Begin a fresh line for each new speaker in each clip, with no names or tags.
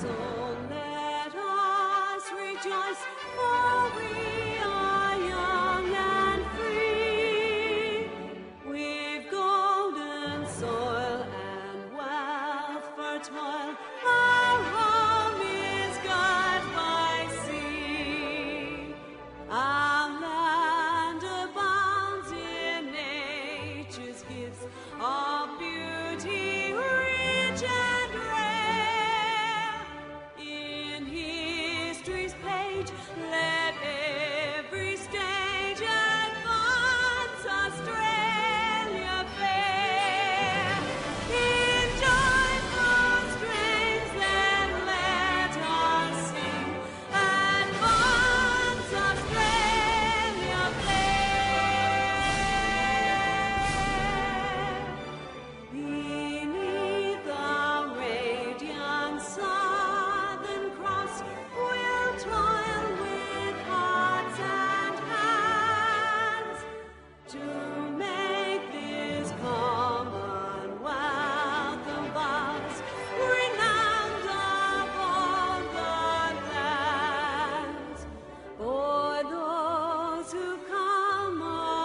So let us rejoice, for we are young and free. We've golden soil and wealth fertile. Our home is God by sea. Our land abounds in nature's gifts of beauty, rich and rare. In history's page, let every stage advance Australia fair. In joyful strains, then let us sing, advance Australia fair. Beneath the radiant Southern Cross, we'll toil with hearts and hands to make this commonwealth of ours renowned above the lands. For those who come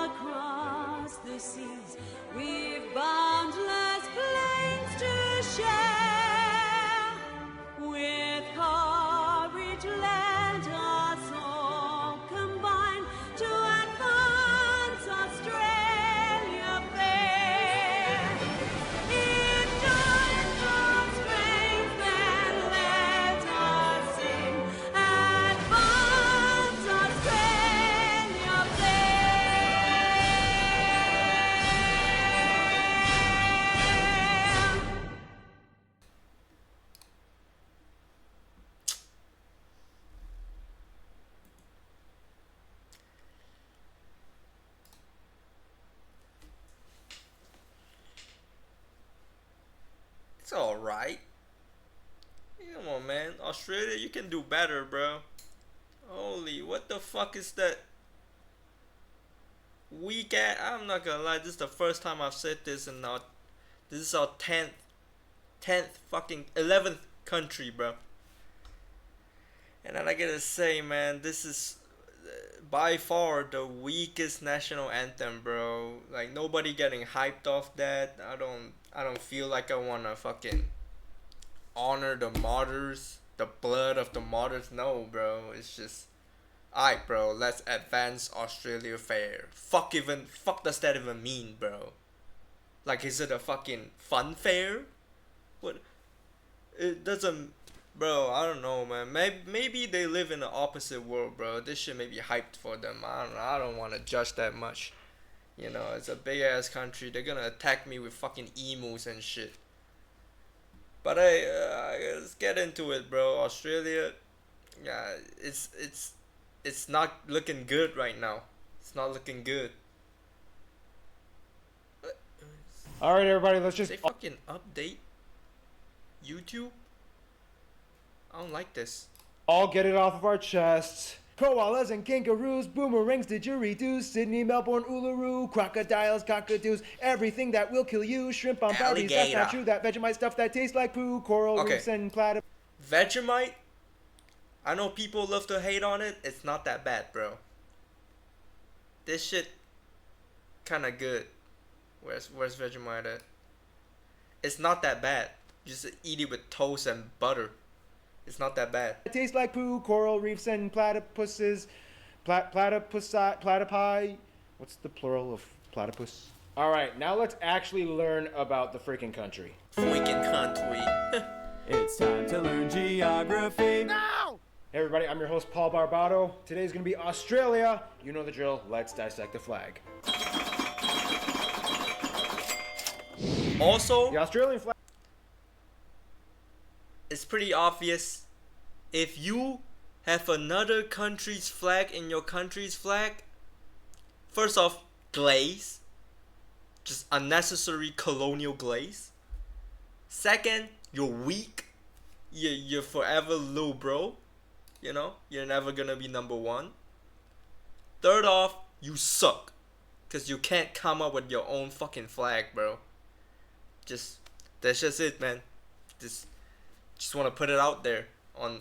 across the seas, we've boundless plains to share. With courage, let us all combine to advance Australia fair. In joyful strains, then let us sing, advance Australia fair.
It's alright. Come on, man. Australia, you can do better, bro. Holy, what the fuck is that? Weak at. I'm not gonna lie, this is the first time I've said this, and now this is our 10th fucking 11th country, bro. And then I gotta say, man, this is by far the weakest national anthem, bro. Like, nobody getting hyped off that. I don't feel like I wanna fucking honor the martyrs, the blood of the martyrs. No, bro. It's just, alright, bro. Let's advance Australia fair. Fuck does that even mean, bro? Like, is it a fucking fun fair? What? It doesn't, bro. I don't know, man. Maybe they live in the opposite world, bro. This shit may be hyped for them. I don't know. I don't want to judge that much. You know, it's a big ass country. They're gonna attack me with fucking emus and shit. But hey, let's get into it, bro. Australia, yeah, it's not looking good right now. It's not looking good.
All right, everybody, let's just.
They fucking update YouTube. I don't like this.
All get it off of our chests. Koalas and kangaroos, boomerangs, didgeridoos, Sydney, Melbourne, Uluru, crocodiles, cockatoos, everything that will kill you, shrimp on parties, that's not
Alligator.
true, that Vegemite stuff that tastes like poo, coral
Okay.
reefs and platypus.
Vegemite. I know people love to hate on it. It's not that bad, bro. This shit, kinda good. Where's Vegemite at? It's not that bad. Just eat it with toast and butter. It's not that bad.
That tastes like poo, coral reefs and platypuses, platypi. What's the plural of platypus? All right, now let's actually learn about the freaking country.
Freaking country.
It's time to learn geography.
Hey everybody, I'm your host Paul Barbato. Today's gonna be Australia. You know the drill. Let's dissect the flag.
Also,
The Australian flag.
it's pretty obvious. If you have another country's flag in your country's flag, first off, glaze. Just unnecessary colonial glaze. Second, you're weak. You're forever low, bro. You know, you're never gonna be number one. Third off, you suck. Cause you can't come up with your own fucking flag, bro. That's just it, man. Just Just want to put it out there on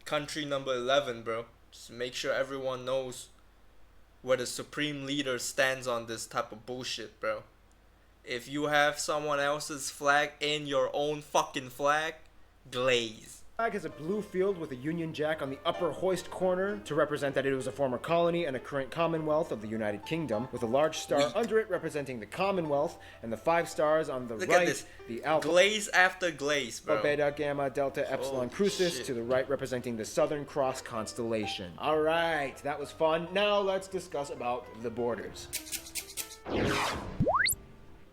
country number 11, bro. Just make sure everyone knows where the supreme leader stands on this type of bullshit, bro. If you have someone else's flag in your own fucking flag, glaze.
Flag has a blue field with a Union Jack on the upper hoist corner to represent that it was a former colony and a current Commonwealth of the United Kingdom, with a large star
Weak.
under it representing the Commonwealth, and the 5 stars on the
Look
right,
at this.
the Alpha,
Glaze after glaze, bro.
Beta, Gamma, Delta, Epsilon,
Holy
Crucis,
shit.
to the right representing the Southern Cross constellation. Alright, that was fun. Now let's discuss about the borders.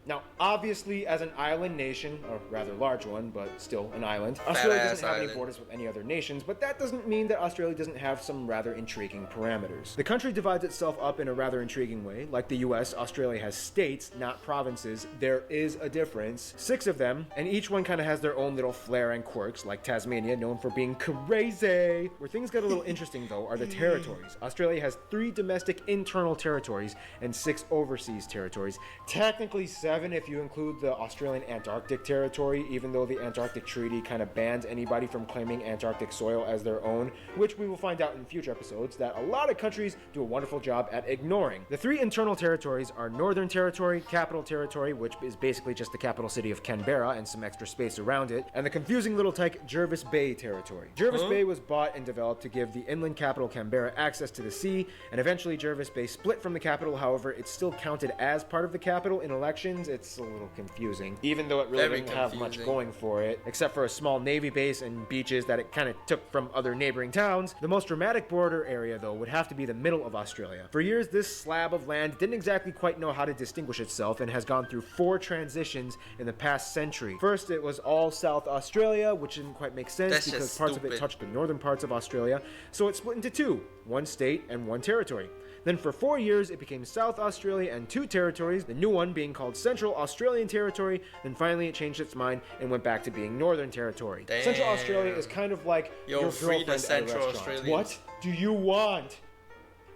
Now, obviously, as an island nation, a rather large one, but still an island, Australia
Fat-ass
doesn't have any
island.
borders with any other nations, but that doesn't mean that Australia doesn't have some rather intriguing parameters. The country divides itself up in a rather intriguing way. Like the US, Australia has states, not provinces. There is a difference. 6 of them, and each one kind of has their own little flair and quirks, like Tasmania, known for being crazy. Where things get a little interesting, though, are the territories. Australia has 3 domestic internal territories and 6 overseas territories. Technically 7 if you include the Australian Antarctic territory, even though the Antarctic Treaty kind of bans anybody from claiming Antarctic soil as their own, which we will find out in future episodes that a lot of countries do a wonderful job at ignoring. The 3 internal territories are Northern Territory, Capital Territory, which is basically just the capital city of Canberra and some extra space around it, and the confusing little tyke Jervis Bay Territory. Jervis Bay was bought and developed to give the inland capital Canberra access to the sea, and eventually Jervis Bay split from the capital. However, it's still counted as part of the capital in elections. It's a little confusing, even though it really
Very
didn't have much
confusing.
going for it, except for a small navy base and beaches that it kind of took from other neighboring towns. The most dramatic border area, though, would have to be the middle of Australia. For years, this slab of land didn't exactly quite know how to distinguish itself and has gone through 4 transitions in the past century. First, it was all South Australia, which didn't quite make sense
That's
because
just
parts of it
stupid.
touched the northern parts of Australia, so it split into 2, 1 state and 1 territory. Then for 4 years, it became South Australia and 2 territories, the new one being called Central Australian Territory. Then finally it changed its mind and went back to being Northern Territory.
Damn.
Central Australia is kind of like
Yo,
your
free the
girlfriend at a
Central
restaurant.
Australians.
What do you want?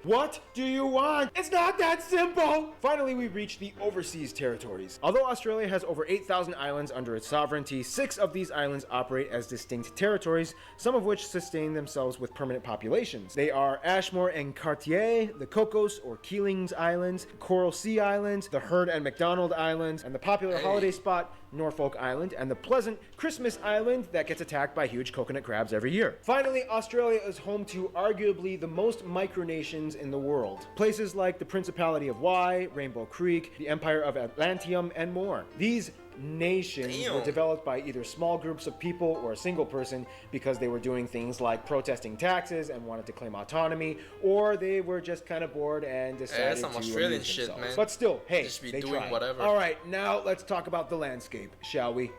What do you want? It's not that simple! Finally, we reach the overseas territories. Although Australia has over 8,000 islands under its sovereignty, 6 of these islands operate as distinct territories, some of which sustain themselves with permanent populations. They are Ashmore and Cartier, the Cocos or Keelings Islands, Coral Sea Islands, the Heard and McDonald Islands, and the popular holiday spot, Norfolk Island, and the pleasant Christmas Island that gets attacked by huge coconut crabs every year. Finally, Australia is home to arguably the most micronations in the world. Places like the Principality of Wye, Rainbow Creek, the Empire of Atlantium, and more. These nations were
Damn.
developed by either small groups of people or a single person because they were doing things like protesting taxes and wanted to claim autonomy, or they were just kind of bored and decided
some
to
Australian
amuse
shit,
themselves.
man.
But still, hey,
Just be
they
doing
tried.
whatever.
All right, now let's talk about the landscape, shall we?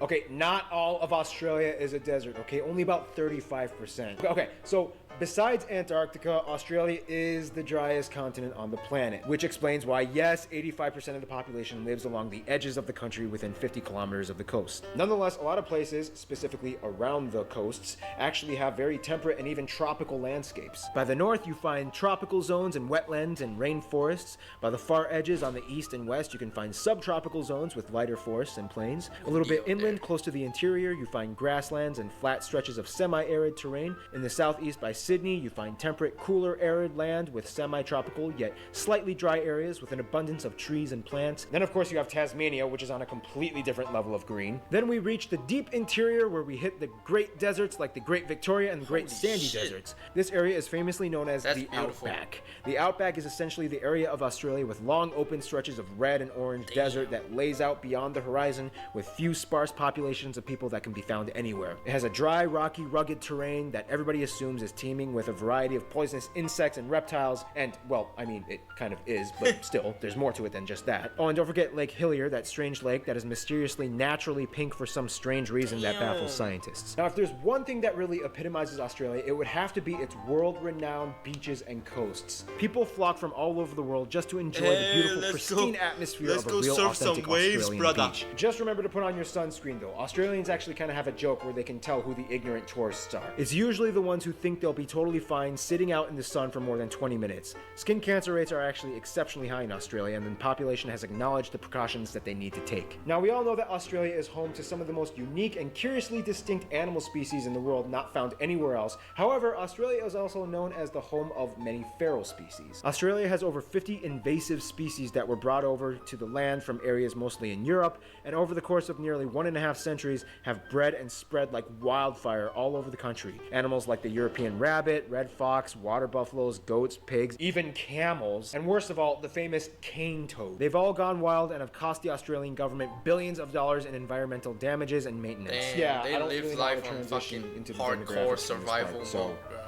Okay, not all of Australia is a desert, okay? Only about 35%. Okay, so besides Antarctica, Australia is the driest continent on the planet, which explains why, yes, 85% of the population lives along the edges of the country within 50 kilometers of the coast. Nonetheless, a lot of places, specifically around the coasts, actually have very temperate and even tropical landscapes. By the north, you find tropical zones and wetlands and rainforests. By the far edges on the east and west, you can find subtropical zones with lighter forests and plains. A little bit inland, close to the interior, you find grasslands and flat stretches of semi-arid terrain. In the southeast by Sydney, you find temperate, cooler, arid land with semi-tropical yet slightly dry areas with an abundance of trees and plants. Then, of course, you have Tasmania, which is on a completely different level of green. Then we reach the deep interior where we hit the Great Deserts like the Great Victoria and the Great
Holy
Sandy
shit.
Deserts. This area is famously known as
That's
the
beautiful.
Outback. The Outback is essentially the area of Australia with long open stretches of red and orange desert that lays out beyond the horizon with few sparse populations of people that can be found anywhere. It has a dry, rocky, rugged terrain that everybody assumes is teeming with a variety of poisonous insects and reptiles, and, well, I mean, it kind of is, but still, there's more to it than just that. Oh, and don't forget Lake Hillier, that strange lake that is mysteriously naturally pink for some strange reason that baffles scientists. Now, if there's one thing that really epitomizes Australia, it would have to be its world-renowned beaches and coasts. People flock from all over the world just to enjoy the
Hey,
beautiful,
let's
pristine
go-
atmosphere
let's
of a
go
real,
surf some
authentic
waves,
Australian
brother.
beach. Just remember to put on your sunscreen, though. Australians actually kind of have a joke where they can tell who the ignorant tourists are. It's usually the ones who think they'll be be totally fine sitting out in the sun for more than 20 minutes. Skin cancer rates are actually exceptionally high in Australia, and the population has acknowledged the precautions that they need to take. Now, we all know that Australia is home to some of the most unique and curiously distinct animal species in the world not found anywhere else. However, Australia is also known as the home of many feral species. Australia has over 50 invasive species that were brought over to the land from areas mostly in Europe, and over the course of nearly 1.5 centuries have bred and spread like wildfire all over the country. Animals like the European rabbit, red fox, water buffaloes, goats, pigs, even camels, and worst of all, the famous cane toad. They've all gone wild and have cost the Australian government billions of dollars in environmental damages and maintenance.
Damn,
Yeah,
they
I don't
live
really know how
life
to
on
transition
fucking
into the
hardcore
demographics in this
survival
part, so
mode, bro.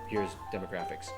here's demographics.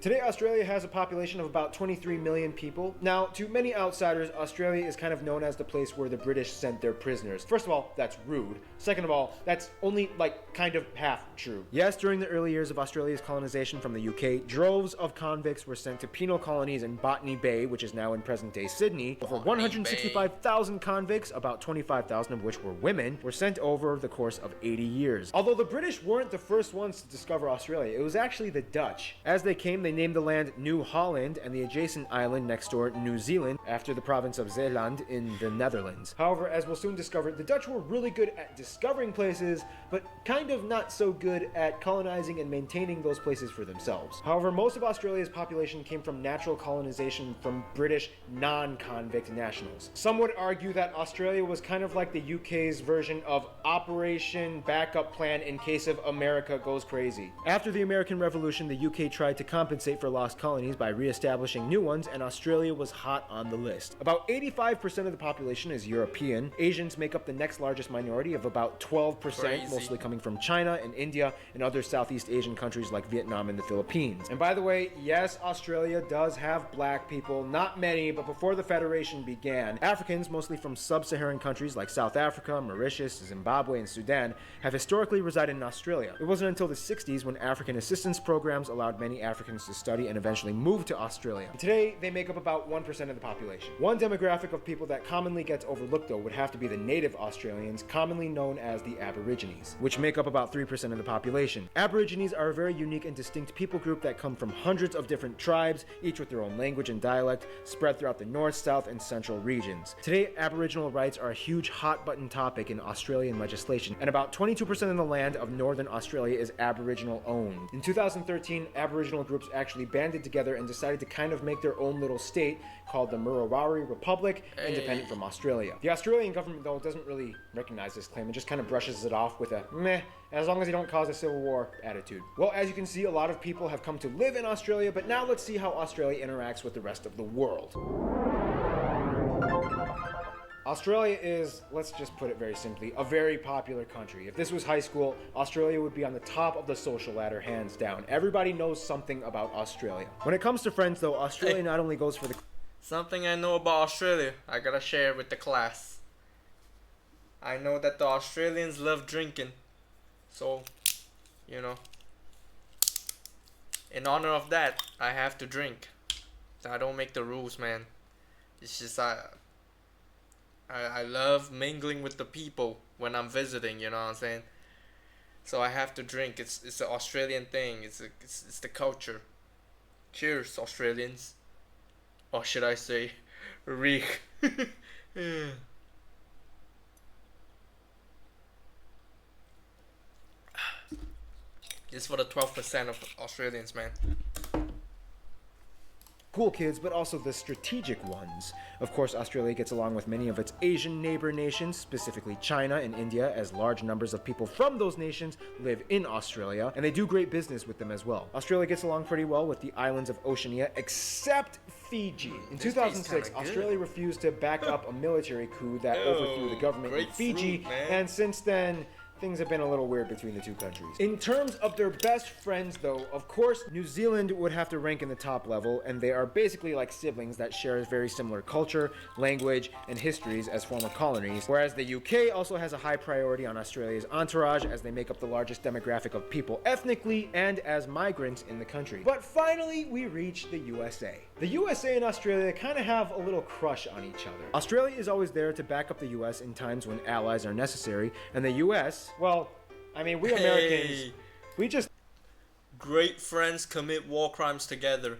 Today, Australia has a population of about 23 million people. Now, to many outsiders, Australia is kind of known as the place where the British sent their prisoners. First of all, that's rude. Second of all, that's only like kind of half true. Yes, during the early years of Australia's colonization from the UK, droves of convicts were sent to penal colonies in Botany Bay, which is now in present-day Sydney. Over 165,000 convicts, about 25,000 of which were women, were sent over the course of 80 years. Although the British weren't the first ones to discover Australia, it was actually the Dutch. As they came, they named the land New Holland and the adjacent island next door New Zealand after the province of Zeeland in the Netherlands. However, as we'll soon discover, the Dutch were really good at discovering places, but kind of not so good at colonizing and maintaining those places for themselves. However, most of Australia's population came from natural colonization from British non-convict nationals. Some would argue that Australia was kind of like the UK's version of Operation Backup Plan in case of America goes crazy. After the American Revolution, the UK tried to compensate for lost colonies by re-establishing new ones, and Australia was hot on the list. About 85% of the population is European. Asians make up the next largest minority of about 12%,
Crazy.
mostly coming from China and India and other Southeast Asian countries like Vietnam and the Philippines. And by the way, yes, Australia does have black people, not many, but before the Federation began, Africans, mostly from sub-Saharan countries like South Africa, Mauritius, Zimbabwe, and Sudan, have historically resided in Australia. It wasn't until the 60s when African assistance programs allowed many Africans to study and eventually move to Australia. Today, they make up about 1% of the population. One demographic of people that commonly gets overlooked, though, would have to be the native Australians, commonly known as the Aborigines, which make up about 3% of the population. Aborigines are a very unique and distinct people group that come from hundreds of different tribes, each with their own language and dialect, spread throughout the north, south, and central regions. Today, Aboriginal rights are a huge hot-button topic in Australian legislation, and about 22% of the land of northern Australia is Aboriginal owned. In 2013, Aboriginal groups actually banded together and decided to kind of make their own little state called the Murruwarri Republic, independent from Australia. The Australian government, though, doesn't really recognize this claim and just kind of brushes it off with a meh, as long as you don't cause a civil war attitude. Well, as you can see, a lot of people have come to live in Australia, but now let's see how Australia interacts with the rest of the world. Australia is, let's just put it very simply, a very popular country. If this was high school, Australia would be on the top of the social ladder, hands down. Everybody knows something about Australia. When it comes to friends, though, Australia not only goes for the...
Something I know about Australia, I gotta share with the class. I know that the Australians love drinking. So, you know, in honor of that, I have to drink. I don't make the rules, man. It's just I love mingling with the people when I'm visiting, you know what I'm saying? So I have to drink. It's an Australian thing. It's the culture. Cheers, Australians. Or should I say, Riek. It's for the 12% of Australians, man.
cool kids, but also the strategic ones. Of course, Australia gets along with many of its Asian neighbor nations, specifically China and India, as large numbers of people from those nations live in Australia, and they do great business with them as well. Australia gets along pretty well with the islands of Oceania, except Fiji. In 2006, Australia refused to back up a military coup that overthrew the government in Fiji, and since then, things have been a little weird between the two countries. In terms of their best friends, though, of course, New Zealand would have to rank in the top level, and they are basically like siblings that share a very similar culture, language, and histories as former colonies, whereas the UK also has a high priority on Australia's entourage as they make up the largest demographic of people ethnically and as migrants in the country. But finally, we reach the USA. The USA and Australia kind of have a little crush on each other. Australia is always there to back up the US in times when allies are necessary, and the US, well, I mean, we Americans,
Hey,
we just
great friends commit war crimes together.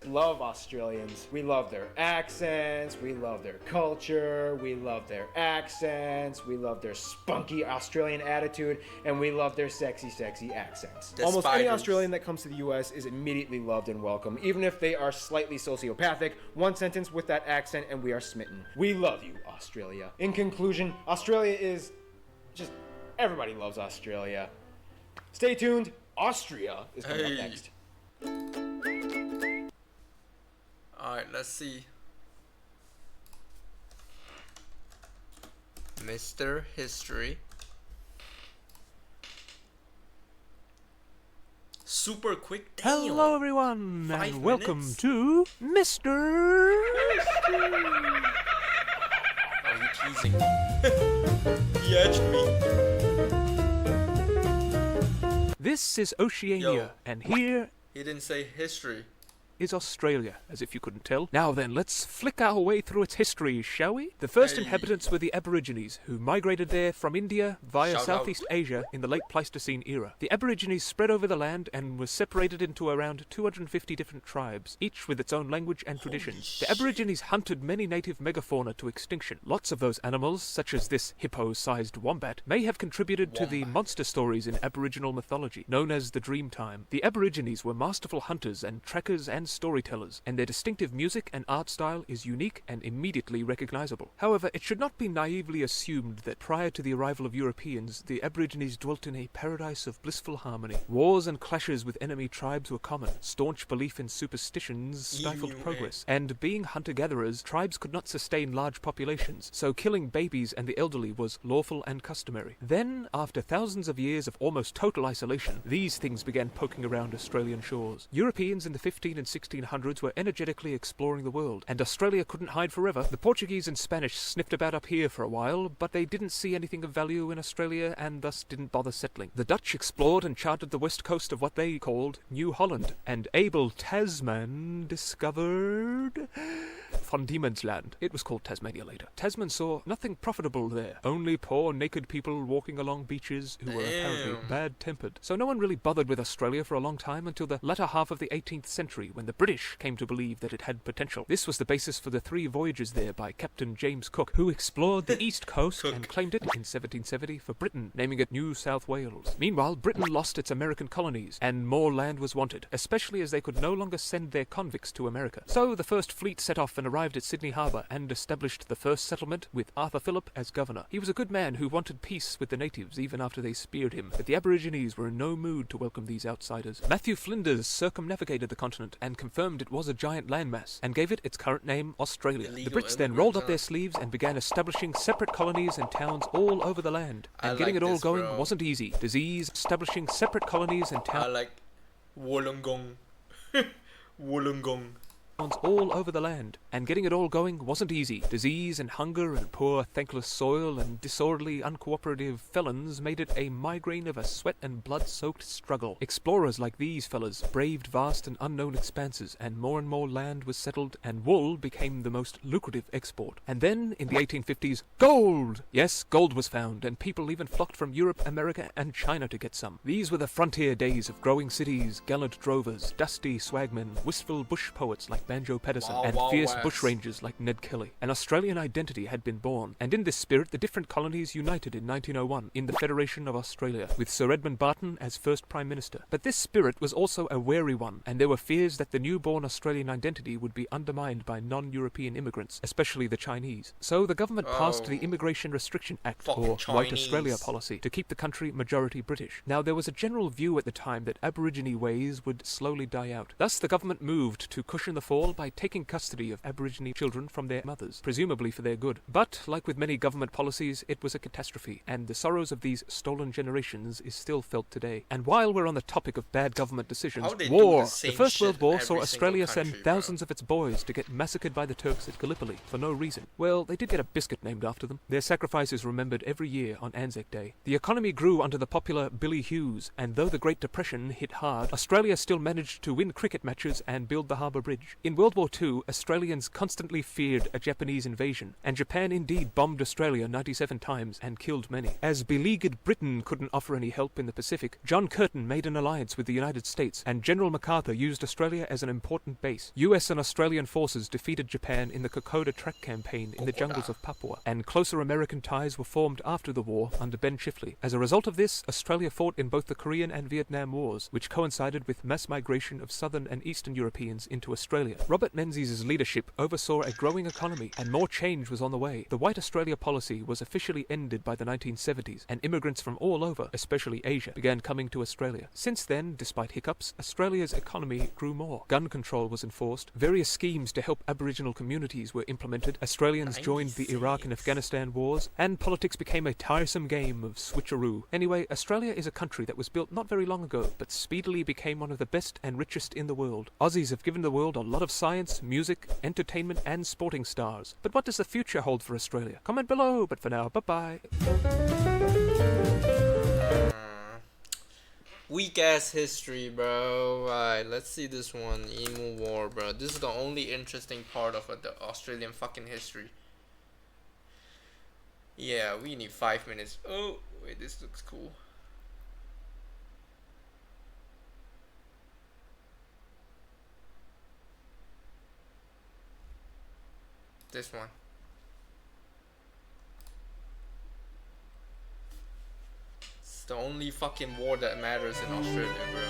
love Australians. We love their accents, we love their culture, we love their accents, we love their spunky Australian attitude, and we love their sexy, sexy accents.
The
Almost any
spiders.
Australian that comes to the US is immediately loved and welcome, even if they are slightly sociopathic. One sentence with that accent and we are smitten. We love you, Australia. In conclusion, Australia is just everybody loves Australia. Stay tuned. Austria is coming up
Hey.
next.
Alright, let's see. Mr. History. Super quick. Damn.
Hello, everyone,
5
and welcome
minutes?
to Mr.
Oh, you teasing. He edged me.
This is Oceania,
Yo.
and here
He didn't say history.
is Australia, as if you couldn't tell. Now then, let's flick our way through its history, shall we? The first
Hey.
inhabitants were the Aborigines, who migrated there from India via
Shout
Southeast Asia in the late Pleistocene era. The Aborigines spread over the land and were separated into around 250 different tribes, each with its own language and traditions. The Aborigines hunted many native megafauna to extinction. Lots of those animals, such as this hippo-sized wombat, may have contributed to the
Wombat.
monster stories in Aboriginal mythology, known as the Dreamtime. The Aborigines were masterful hunters and trackers and storytellers, and their distinctive music and art style is unique and immediately recognizable. However, it should not be naively assumed that prior to the arrival of Europeans, the Aborigines dwelt in a paradise of blissful harmony. Wars and clashes with enemy tribes were common. Staunch belief in superstitions stifled
Emu, eh?
progress. And being hunter-gatherers, tribes could not sustain large populations, so killing babies and the elderly was lawful and customary. Then, after thousands of years of almost total isolation, these things began poking around Australian shores. Europeans in the 15 and 1600s were energetically exploring the world, and Australia couldn't hide forever. The Portuguese and Spanish sniffed about up here for a while, but they didn't see anything of value in Australia and thus didn't bother settling. The Dutch explored and charted the west coast of what they called New Holland, and Abel Tasman discovered Van Diemen's Land. It was called Tasmania later. Tasman saw nothing profitable there, only poor naked people walking along beaches who were apparently
Damn.
bad-tempered. So no one really bothered with Australia for a long time until the latter half of the 18th century, when the British came to believe that it had potential. This was the basis for the 3 voyages there by Captain James Cook, who explored the east coast
Cook.
and claimed it in 1770 for Britain, naming it New South Wales. Meanwhile, Britain lost its American colonies, and more land was wanted, especially as they could no longer send their convicts to America. So the first fleet set off and arrived at Sydney Harbour and established the first settlement with Arthur Phillip as governor. He was a good man who wanted peace with the natives even after they speared him, but the Aborigines were in no mood to welcome these outsiders. Matthew Flinders circumnavigated the continent and confirmed it was a giant landmass, and gave it its current name, Australia. The
Illegal
Brits then rolled up
immigrants,
their sleeves and began establishing separate colonies and towns all over the land.
I
And getting
like
it all
this,
going
bro.
wasn't easy. Disease, establishing separate colonies and
I
towns
like Wollongong. Wollongong.
all over the land, and getting it all going wasn't easy. Disease and hunger and poor, thankless soil and disorderly, uncooperative felons made it a migraine of a sweat and blood-soaked struggle. Explorers like these fellas braved vast and unknown expanses, and more land was settled, and wool became the most lucrative export. And then, in the 1850s, gold! Yes, gold was found, and people even flocked from Europe, America, and China to get some. These were the frontier days of growing cities, gallant drovers, dusty swagmen, wistful bush poets like Banjo Paterson,
Wow,
and
wow,
fierce
West.
bushrangers like Ned Kelly. An Australian identity had been born, and in this spirit the different colonies united in 1901 in the Federation of Australia, with Sir Edmund Barton as first Prime Minister. But this spirit was also a wary one, and there were fears that the newborn Australian identity would be undermined by non-European immigrants, especially the Chinese. So the government passed the
Oh.
Immigration Restriction Act,
Fucking
or White Australia
Chinese.
policy, to keep the country majority British. Now, there was a general view at the time that Aborigine ways would slowly die out. Thus, the government moved to cushion the fall by taking custody of Aborigine children from their mothers, presumably for their good. But, like with many government policies, it was a catastrophe, and the sorrows of these stolen generations is still felt today. And while we're on the topic of bad government decisions,
How they do
war!
the same
First World
shit
War
every
saw
single
Australia
country,
send
bro.
thousands of its boys to get massacred by the Turks at Gallipoli for no reason. Well, they did get a biscuit named after them. Their sacrifice is remembered every year on Anzac Day. The economy grew under the popular Billy Hughes, and though the Great Depression hit hard, Australia still managed to win cricket matches and build the Harbour Bridge. In World War II, Australian Australians constantly feared a Japanese invasion, and Japan indeed bombed Australia 97 times and killed many. As beleaguered Britain couldn't offer any help in the Pacific, John Curtin made an alliance with the United States, and General MacArthur used Australia as an important base. US and Australian forces defeated Japan in the Kokoda Track Campaign in the jungles of Papua, and closer American ties were formed after the war under Ben Chifley. As a result of this, Australia fought in both the Korean and Vietnam Wars, which coincided with mass migration of southern and eastern Europeans into Australia. Robert Menzies' leadership oversaw a growing economy, and more change was on the way. The White Australia policy was officially ended by the 1970s, and immigrants from all over, especially Asia, began coming to Australia. Since then, despite hiccups, Australia's economy grew more. Gun control was enforced, various schemes to help Aboriginal communities were implemented, Australians joined the Iraq and Afghanistan wars, and politics became a tiresome game of switcheroo. Anyway, Australia is a country that was built not very long ago, but speedily became one of the best and richest in the world. Aussies have given the world a lot of science, music, entertainment, and sporting stars. But what does the future hold for Australia? Comment below, but for now, bye-bye.
Weak ass history, bro. Alright, let's see this one. Emu War, bro. This is the only interesting part of the Australian fucking history. Yeah, we need 5 minutes. Oh, wait, this looks cool. This one. It's the only fucking war that matters in Australia, bro.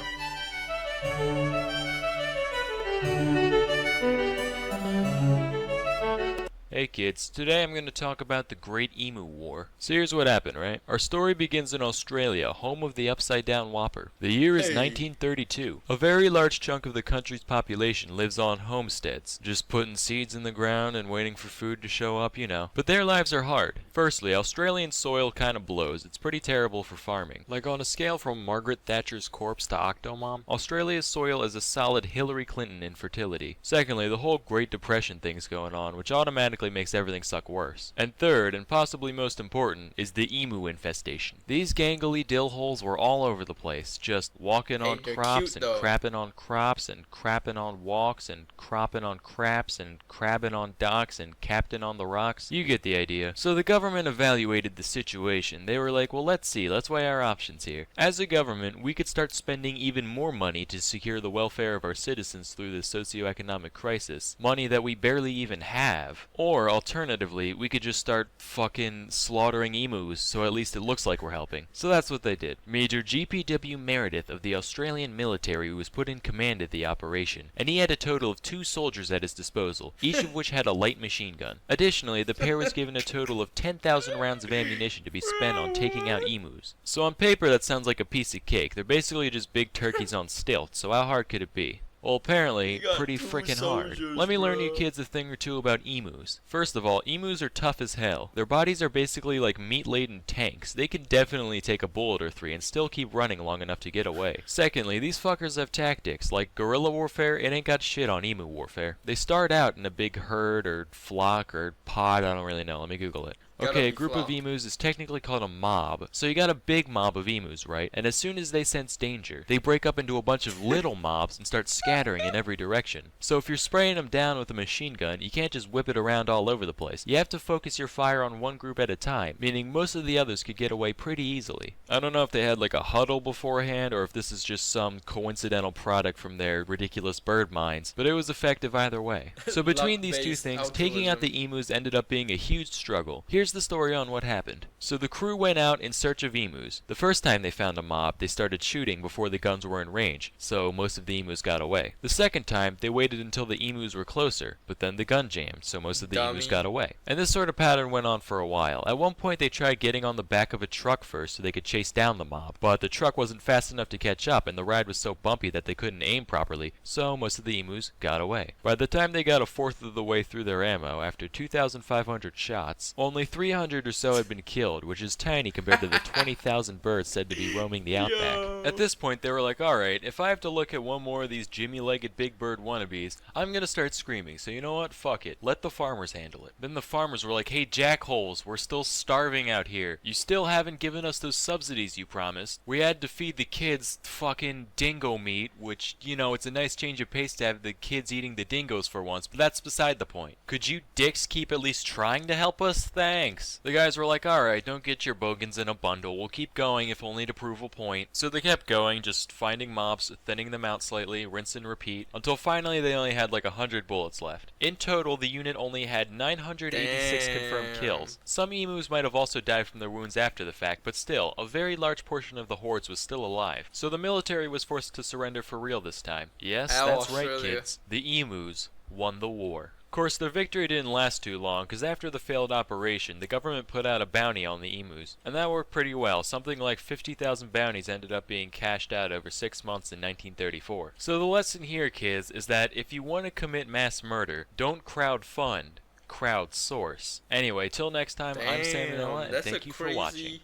Hey kids, today I'm going to talk about the Great Emu War. So here's what happened, right? Our story begins in Australia, home of the upside down whopper. The year is 1932. A very large chunk of the country's population lives on homesteads, just putting seeds in the ground and waiting for food to show up, you know. But their lives are hard. Firstly, Australian soil kind of blows. It's pretty terrible for farming. Like on a scale from Margaret Thatcher's corpse to Octomom, Australia's soil is a solid Hillary Clinton in fertility. Secondly, the whole Great Depression thing's going on, which automatically makes everything suck worse. And third, and possibly most important, is the emu infestation. These gangly dill holes were all over the place, just walking on crops and crapping on crops and crapping on walks and cropping on craps and crabbing on docks and captain on the rocks. You get the idea. So the government evaluated the situation. They were like, well, let's weigh our options here. As a government, we could start spending even more money to secure the welfare of our citizens through this socioeconomic crisis, money that we barely even have. Or alternatively, we could just start fucking slaughtering emus, so at least it looks like we're helping. So that's what they did. Major G.P.W. Meredith of the Australian military was put in command of the operation, and he had a total of 2 soldiers at his disposal, each of which had a light machine gun. Additionally, the pair was given a total of 10,000 rounds of ammunition to be spent on taking out emus. So on paper that sounds like a piece of cake. They're basically just big turkeys on stilts, so how hard could it be? Well, apparently, pretty frickin' hard. Let me learn you kids a thing or two about emus. First of all, emus are tough as hell. Their bodies are basically like meat-laden tanks. They can definitely take a bullet or 3 and still keep running long enough to get away. Secondly, these fuckers have tactics. Like guerrilla warfare, it ain't got shit on emu warfare. They start out in a big herd or flock or pod, I don't really know. Let me Google it. Okay, a group of emus is technically called a mob. So you got a big mob of emus, right? And as soon as they sense danger, they break up into a bunch of little mobs and start scattering in every direction. So if you're spraying them down with a machine gun, you can't just whip it around all over the place. You have to focus your fire on one group at a time, meaning most of the others could get away pretty easily. I don't know if they had like a huddle beforehand or if this is just some coincidental product from their ridiculous bird minds, but it was effective either way. So between these two things, taking out the emus ended up being a huge struggle. Here's the story on what happened. So the crew went out in search of emus. The first time they found a mob, they started shooting before the guns were in range, so most of the emus got away. The second time, they waited until the emus were closer, but then the gun jammed, so most of the emus got away. And this sort of pattern went on for a while. At one point, they tried getting on the back of a truck first so they could chase down the mob, but the truck wasn't fast enough to catch up, and the ride was so bumpy that they couldn't aim properly, so most of the emus got away. By the time they got a fourth of the way through their ammo, after 2,500 shots, only 300 or so had been killed, which is tiny compared to the 20,000 birds said to be roaming the outback.
Yo.
At this point, they were like, alright, if I have to look at one more of these Jimmy-legged Big Bird wannabes, I'm gonna start screaming, so you know what? Fuck it. Let the farmers handle it. Then the farmers were like, hey, jackholes, we're still starving out here. You still haven't given us those subsidies you promised. We had to feed the kids fucking dingo meat, which, you know, it's a nice change of pace to have the kids eating the dingoes for once, but that's beside the point. Could you dicks keep at least trying to help us? Thanks. The guys were like, alright, don't get your bogans in a bundle. We'll keep going if only to prove a point. So they kept going, just finding mobs, thinning them out slightly, rinse and repeat, until finally they only had like 100 bullets left. In total, the unit only had 986 confirmed kills. Some emus might have also died from their wounds after the fact, but still, a very large portion of the hordes was still alive. So the military was forced to surrender for real this time. Yes, that's right, kids. The emus won the war. Of course, their victory didn't last too long, because after the failed operation, the government put out a bounty on the emus. And that worked pretty well. Something like 50,000 bounties ended up being cashed out over 6 months in 1934. So the lesson here, kids, is that if you want to commit mass murder, don't crowdfund, crowdsource. Anyway, till next time, I'm Sam Manila, and thank you for watching.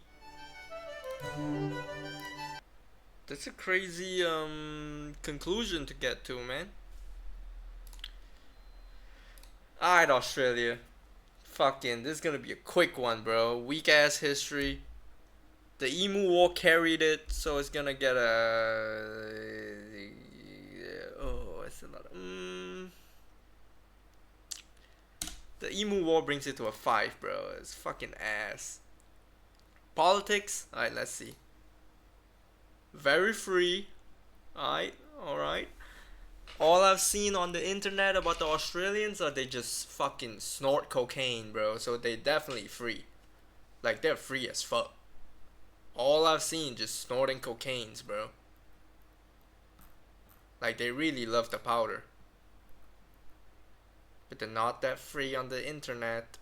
That's a crazy conclusion to get to, man. Alright, Australia. Fucking, this is gonna be a quick one, bro. Weak ass history. The Emu War carried it, so it's gonna get a. Oh, it's a lot. The Emu War brings it to a 5, bro. It's fucking ass. Politics. Alright, let's see. Very free. Alright. All I've seen on the internet about the Australians are they just fucking snort cocaine, bro. So they definitely free. Like, they're free as fuck. All I've seen just snorting cocaines, bro. Like, they really love the powder. But they're not that free on the internet.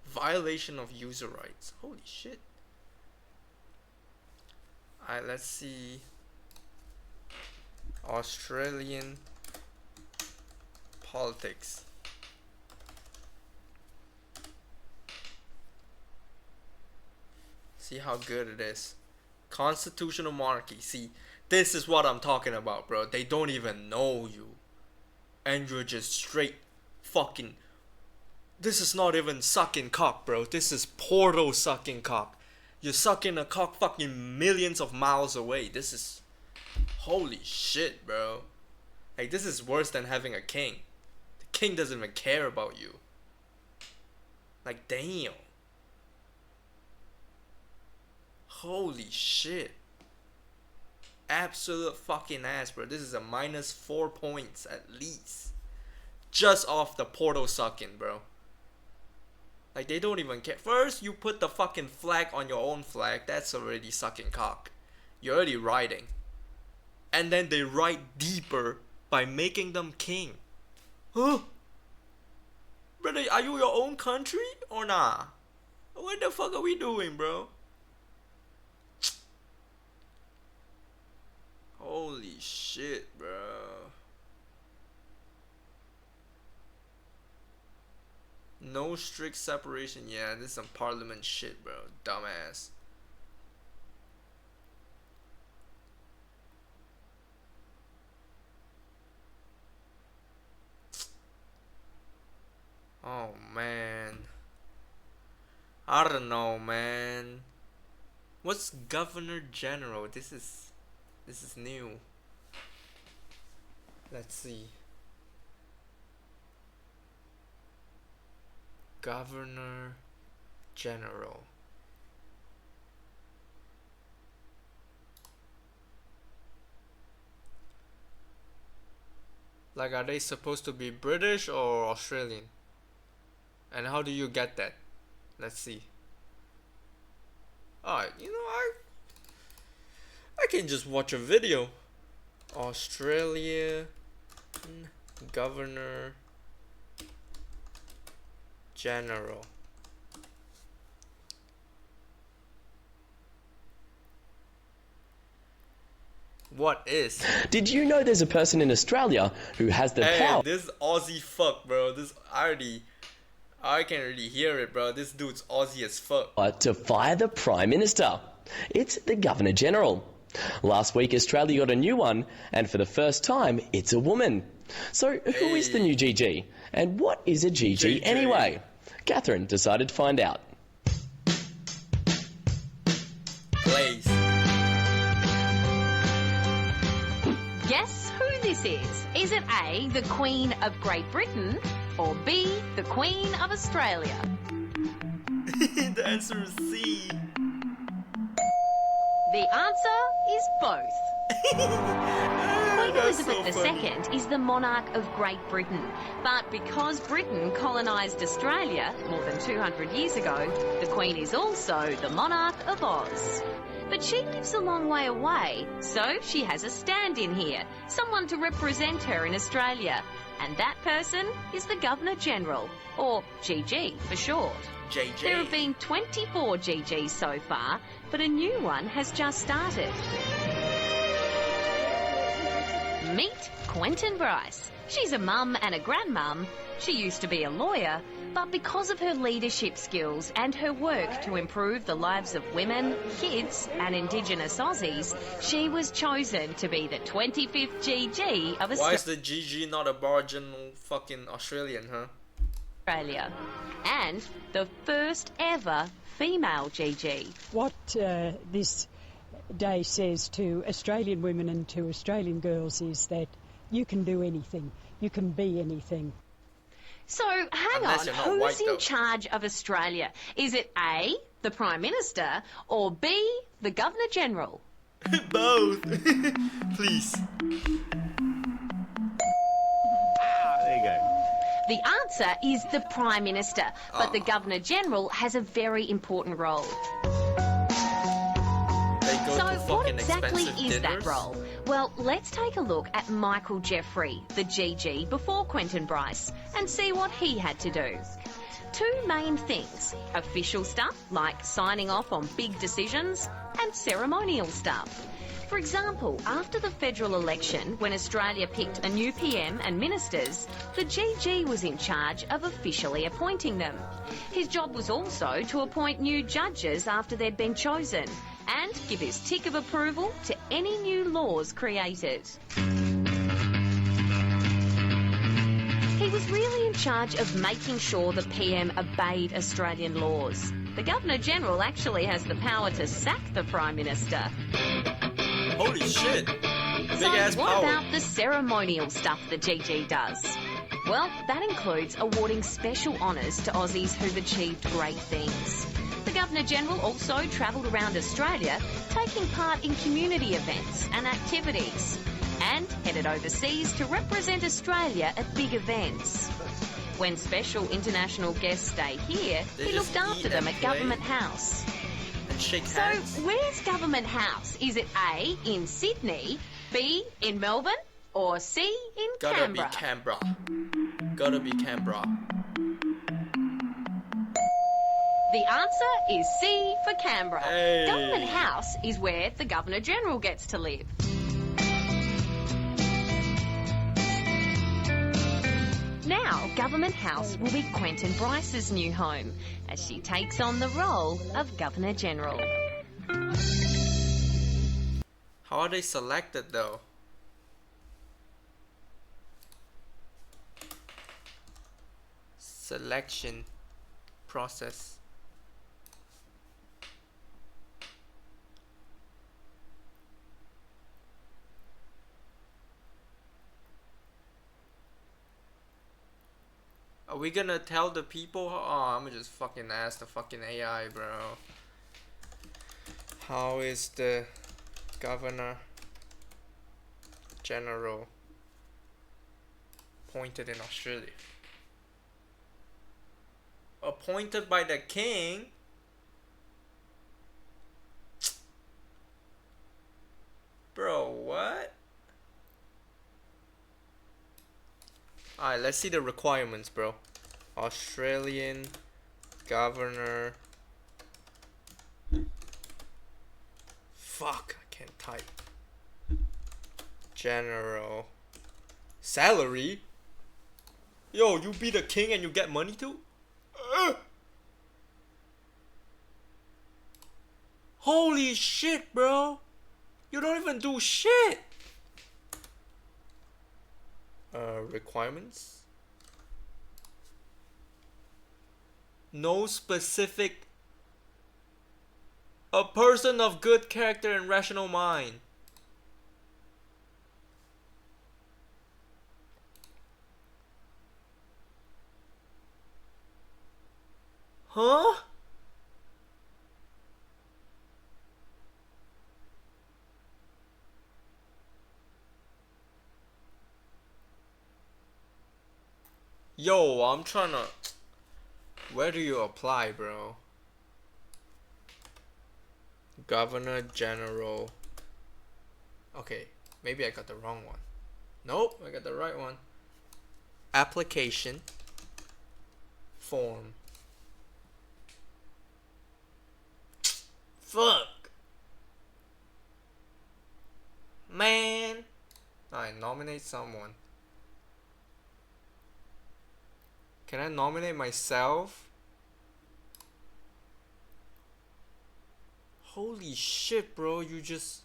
Violation of user rights. Holy shit. Alright, let's see. Australian politics. See how good it is. Constitutional monarchy. See, this is what I'm talking about, bro. They don't even know you. And you're just straight fucking. This is not even sucking cock, bro. This is portal sucking cock. You're sucking a cock fucking millions of miles away. This is. Holy shit, bro. Like, this is worse than having a king. The king doesn't even care about you. Like, damn. Holy shit. Absolute fucking ass, bro. This is a -4 points at least. Just off the portal sucking, bro. Like, they don't even care. First, you put the fucking flag on your own flag. That's already sucking cock. You're already riding. And then they ride deeper by making them king. Huh? Brother, are you your own country or nah? What the fuck are we doing, bro? Holy shit, bro. No strict separation. Yeah, this is some parliament shit, bro. Dumbass. Oh man, I don't know, man. What's Governor General? This is new. Let's see. Governor General. Like, are they supposed to be British or Australian? And how do you get that? Let's see. Alright, you know, I can just watch a video. Australia Governor General. What is?
Did you know there's a person in Australia who has the
Hey,
power?
this Aussie fuck, bro. This I I can't really hear it, bro. This dude's Aussie as fuck.
To fire the Prime Minister. It's the Governor General. Last week, Australia got a new one, and for the first time, it's a woman. So, who is the new GG? And what is a GG anyway? Catherine decided to find out.
Blaze.
Guess who this is? Is it A, the Queen of Great Britain, or B, the Queen of Australia?
The answer is C.
The answer is both. Queen
That's
Elizabeth
so funny.
II is the monarch of Great Britain, but because Britain colonised Australia more than 200 years ago, the Queen is also the monarch of Oz. But she lives a long way away, so she has a stand-in here, someone to represent her in Australia. And that person is the Governor-General, or GG for short.
JJ.
There have been 24 GGs so far, but a new one has just started. Meet Quentin Bryce. She's a mum and a grandmum. She used to be a lawyer, but because of her leadership skills and her work to improve the lives of women, kids and Indigenous Aussies, she was chosen to be the 25th GG of
Why is the GG not Aboriginal fucking Australian, huh?
Australia, and the first ever female GG.
What this day says to Australian women and to Australian girls is that you can do anything, you can be anything.
So, hang
Unless
on,
you're not
who's
white,
in
though.
charge of Australia? Is it A, the Prime Minister, or B, the Governor-General?
Both. Please.
There you go.
The answer is the Prime Minister, but the Governor-General has a very important role.
They go
So
to
what
fucking
exactly
expensive
is that
dinners?
role? Well, let's take a look at Michael Jeffrey, the GG before Quentin Bryce, and see what he had to do. Two main things: official stuff, like signing off on big decisions, and ceremonial stuff. For example, after the federal election, when Australia picked a new PM and ministers, the GG was in charge of officially appointing them. His job was also to appoint new judges after they'd been chosen, and give his tick of approval to any new laws created. He was really in charge of making sure the PM obeyed Australian laws. The Governor-General actually has the power to sack the Prime Minister.
Holy shit. Big
So
ass
what
power.
about the ceremonial stuff the GG does? Well, that includes awarding special honours to Aussies who've achieved great things. The Governor-General also travelled around Australia, taking part in community events and activities, and headed overseas to represent Australia at big events. When special international guests stay here,
They
he
just
looked after
eat
them
and
at
play.
Government House.
And shake
So,
hands.
where's Government House? Is it A, in Sydney, B, in Melbourne, or C, in
Gotta
Canberra?
be Canberra. Gotta be Canberra.
The answer is C for Canberra.
Hey.
Government House is where the Governor-General gets to live. Now, Government House will be Quentin Bryce's new home, as she takes on the role of Governor-General.
How are they selected though? Selection process. Are we gonna tell the people? Oh, I'm gonna just fucking ask the fucking AI, bro. How is the Governor General appointed in Australia? Appointed by the king? Bro, what? Alright, let's see the requirements, bro. Australian Governor. Fuck, I can't type. General. Salary? Yo, you be the king and you get money too? Holy shit, bro. You don't even do shit. Requirements? No specific. A person of good character and rational mind. Huh? Yo, I'm trying to. Where do you apply, bro? Governor General. Okay, maybe I got the wrong one. Nope, I got the right one. Application form. Fuck. Man. Alright, nominate someone. Can I nominate myself? Holy shit, bro, you just...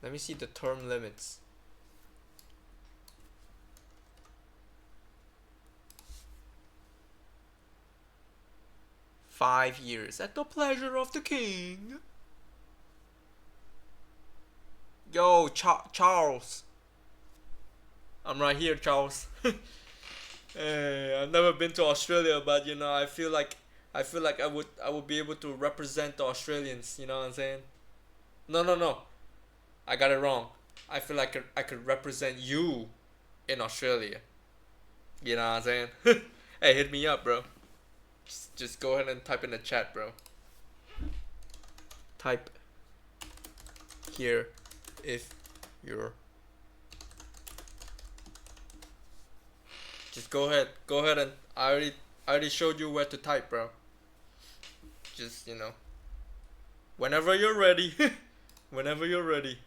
Let me see the term limits. "5 years at the pleasure of the king." Yo, Charles. I'm right here, Charles. Hey, I've never been to Australia, but you know, I feel like I would be able to represent the Australians. You know what I'm saying? No. I got it wrong. I feel like I could represent you in Australia. You know what I'm saying? Hey, hit me up, bro. Just go ahead and type in the chat, bro. Type here if you're. Just go ahead and I already showed you where to type, bro. Just, you know, whenever you're ready. Whenever you're ready.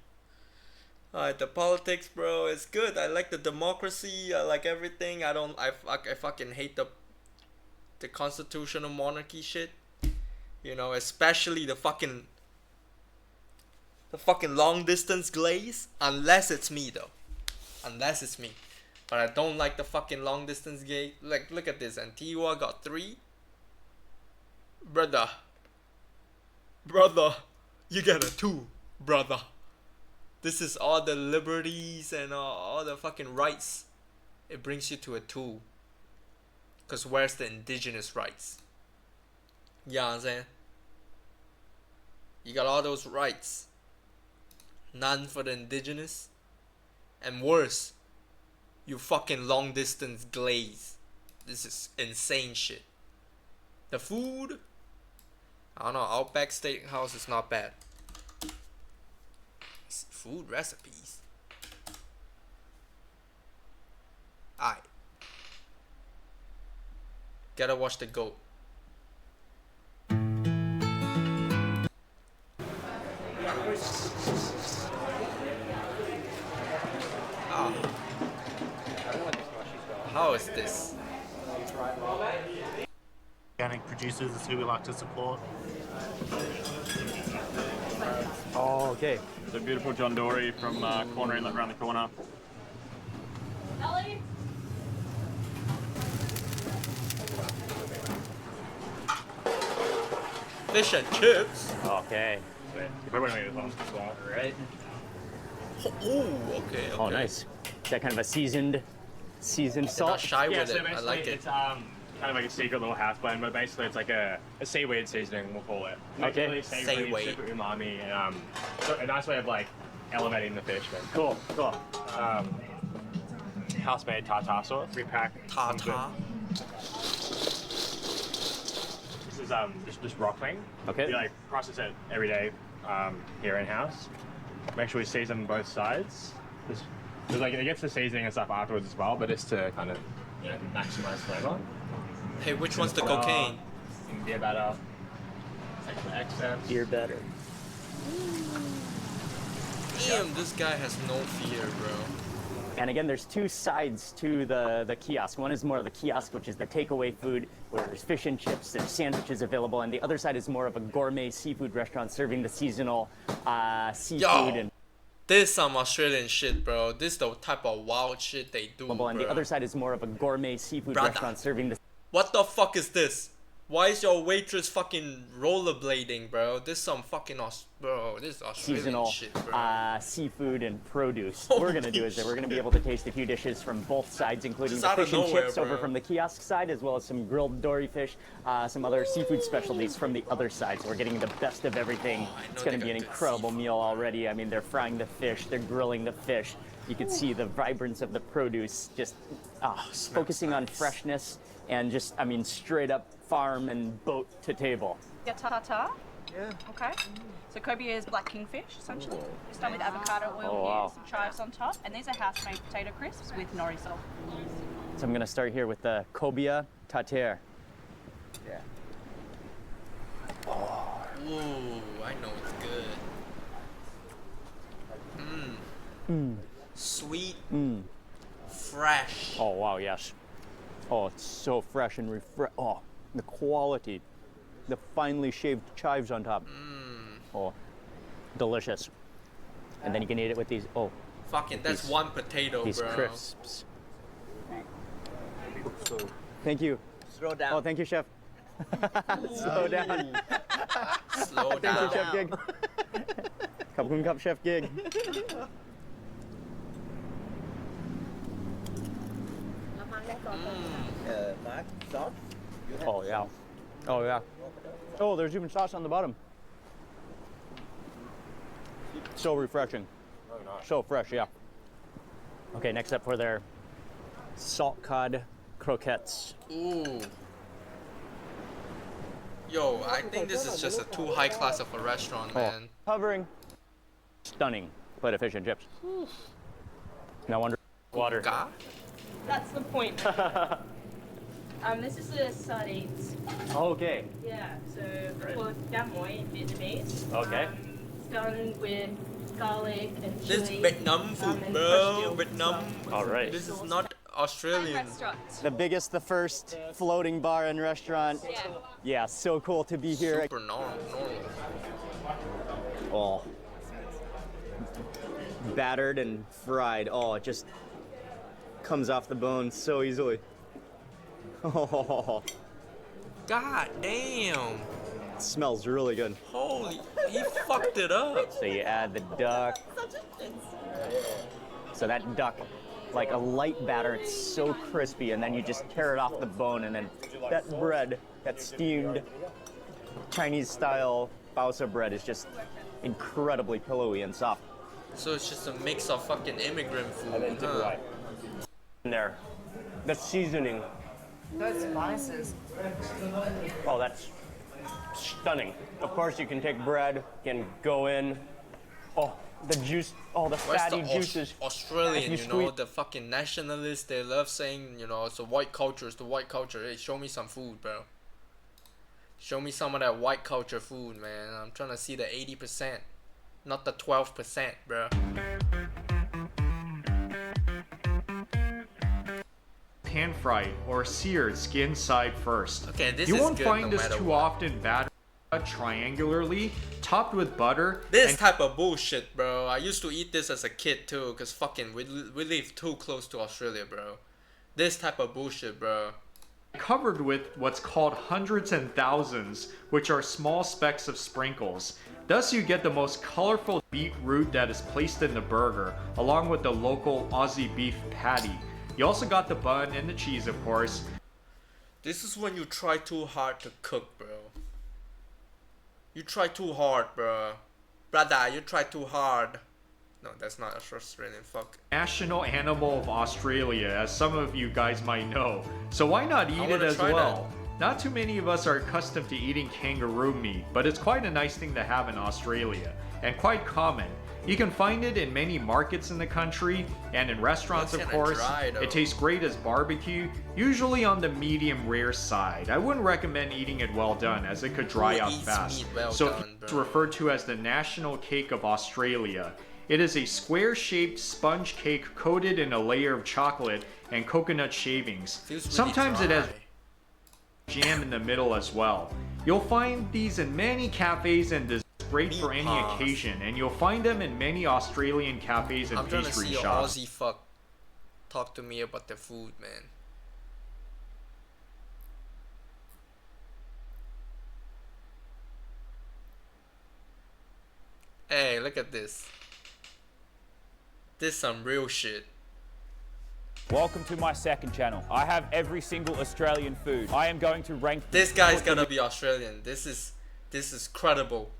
Alright, the politics, bro, is good. I like the democracy. I like everything. I fucking hate the constitutional monarchy shit. You know, especially the fucking long distance glaze. Unless it's me, though. Unless it's me. But I don't like the fucking long distance gay. Like, look at this. Antigua got 3. Brother, you get a 2, brother. This is all the liberties and all the fucking rights. It brings you to a 2. Because where's the indigenous rights? You know what I'm saying? You got all those rights. None for the indigenous. And worse, you fucking long distance glaze. This is insane shit. The food, I don't know, Outback Steakhouse is not bad. Food recipes. Alright. Gotta watch the goat. How is this?
Organic producers is who we like to support.
Oh, okay. So beautiful John Dory from Corner Inlet around the corner.
Ellie?
Fish and chips.
Okay. Right.
Oh, okay.
Oh, nice. Is that kind of a seasoned
They're
salt?
not shy
Yeah,
with
so
it. I
basically
like it.
it's kind of like a secret little house blend, but basically it's like a seaweed seasoning, we'll call it. Makes it
Okay.
really savory,
Seaweed.
super umami, and so a nice way of like elevating the fish. But
Cool.
house-made tartar sauce. We pack.
Tartar.
This is just rockling.
Okay.
We like process it every day here in house. Make sure we season both sides. Because like it gets the seasoning and stuff afterwards as well, but it's to kind of maximize flavor.
Hey, which one's the cocaine?
And beer batter. Take the excess.
Beer better.
Damn, this guy has no fear, bro.
And again, there's two sides to the kiosk. One is more of the kiosk, which is the takeaway food, where there's fish and chips, there's sandwiches available, and the other side is more of a gourmet seafood restaurant serving the seasonal seafood.
Yo, this some Australian shit, bro. This is the type of wild shit they do, bro.
And the other side is more of a gourmet seafood restaurant serving the...
What the fuck is this? Why is your waitress fucking rollerblading, bro? This some fucking bro. This is Australian
seasonal
shit, bro.
Seafood and produce. What we're gonna do is that we're gonna be able to taste a few dishes from both sides, including the fish and chips over from the kiosk side, as well as some grilled dory fish, some other seafood specialties from the other side. So we're getting the best of everything. It's gonna be an incredible meal already. I mean, they're frying the fish, they're grilling the fish. You can see the vibrance of the produce, just focusing on freshness and just, I mean, straight up farm and boat to table.
Yeah, tartar. Yeah. Okay. So cobia is black kingfish, essentially. It's done with avocado oil, some chives on top, and these are house-made potato crisps with nori sauce.
So I'm gonna start here with the cobia tartare. Yeah.
Oh. Ooh, I know it's good. Sweet. Fresh.
Oh wow, yes. Oh, it's so fresh and oh, the quality, the finely shaved chives on top. Oh, delicious. And then you can eat it with these. Oh,
fucking, that's one potato,
these
bro.
Crisps. Thank you.
Slow down.
Oh, thank you, chef. Slow down.
Slow down.
Thank you, Chef Gig. Cup kun cup, Chef Gig.
Mark, sauce?
Oh yeah. Oh yeah. Oh, there's even sauce on the bottom. So refreshing. So fresh, yeah. Okay, next up for their salt cod croquettes.
Ooh. Yo, I think this is just a too high class of a restaurant, man.
Hovering. Stunning plate of fish and chips. No wonder. Water.
God?
That's the point. This is the sardines.
Okay.
Yeah, so called gamoy in Vietnamese.
Okay.
It's done with garlic and chili.
This is Vietnam food, bro. Vietnam.
All right.
This is not Australian.
The biggest, the first floating bar and restaurant. Yeah, so cool to be here.
Super normal.
Oh. Battered and fried. Oh, it just comes off the bone so easily. Oh.
God damn.
It smells really good.
Holy, he fucked it up.
So you add the duck. So that duck, like a light batter, it's so crispy, and then you just tear it off the bone, and then that bread, that steamed Chinese-style baozi bread is just incredibly pillowy and soft.
So it's just a mix of fucking immigrant food, huh?
In there, the seasoning.
Those spices.
Oh, that's stunning. Of course, you can take bread, can go in. Oh, the juice, oh, the
Where's
fatty
the
juices.
Australian, you know, the fucking nationalists, they love saying, you know, it's the white culture, it's the white culture. Hey, show me some food, bro. Show me some of that white culture food, man. I'm trying to see the 80%, not the 12%, bro.
Pan fried or seared skin side first.
Okay, this
you
is
won't
good
find
no
this
matter
too
what.
often battered triangularly, topped with butter.
This
and
type of bullshit, bro. I used to eat this as a kid too, cause fucking we live too close to Australia, bro. This type of bullshit, bro.
covered with what's called hundreds and thousands, which are small specks of sprinkles. Thus you get the most colorful beetroot that is placed in the burger, along with the local Aussie beef patty. You also got the bun and the cheese, of course.
This is when you try too hard to cook, bro. You try too hard, bro. Brother, you try too hard. No, that's not Australian, fuck.
National animal of Australia, as some of you guys might know. So why not eat it
wanna
as
try
well? Not too many of us are accustomed to eating kangaroo meat, but it's quite a nice thing to have in Australia, and quite common. You can find it in many markets in the country, and in restaurants,
Looks
of
kinda
course.
dry, though.
It tastes great as barbecue, usually on the medium rare side. I wouldn't recommend eating it well done, as it could dry
Who
out
eats
fast.
meat well
So
done,
it's
bro?
referred to as the national cake of Australia. It is a square-shaped sponge cake coated in a layer of chocolate and coconut shavings.
Feels really
Sometimes it has
dry.
jam in the middle as well. You'll find these in many cafes and desserts, great for any
Meatballs.
occasion, and you'll find them in many Australian cafes and
I'm trying to
pastry
see a
shops.
Aussie fuck talk to me about the food, man. Hey, look at this. This some real shit.
Welcome to my second channel. I have every single Australian food. I am going to rank
This guy's gonna be Australian. This is credible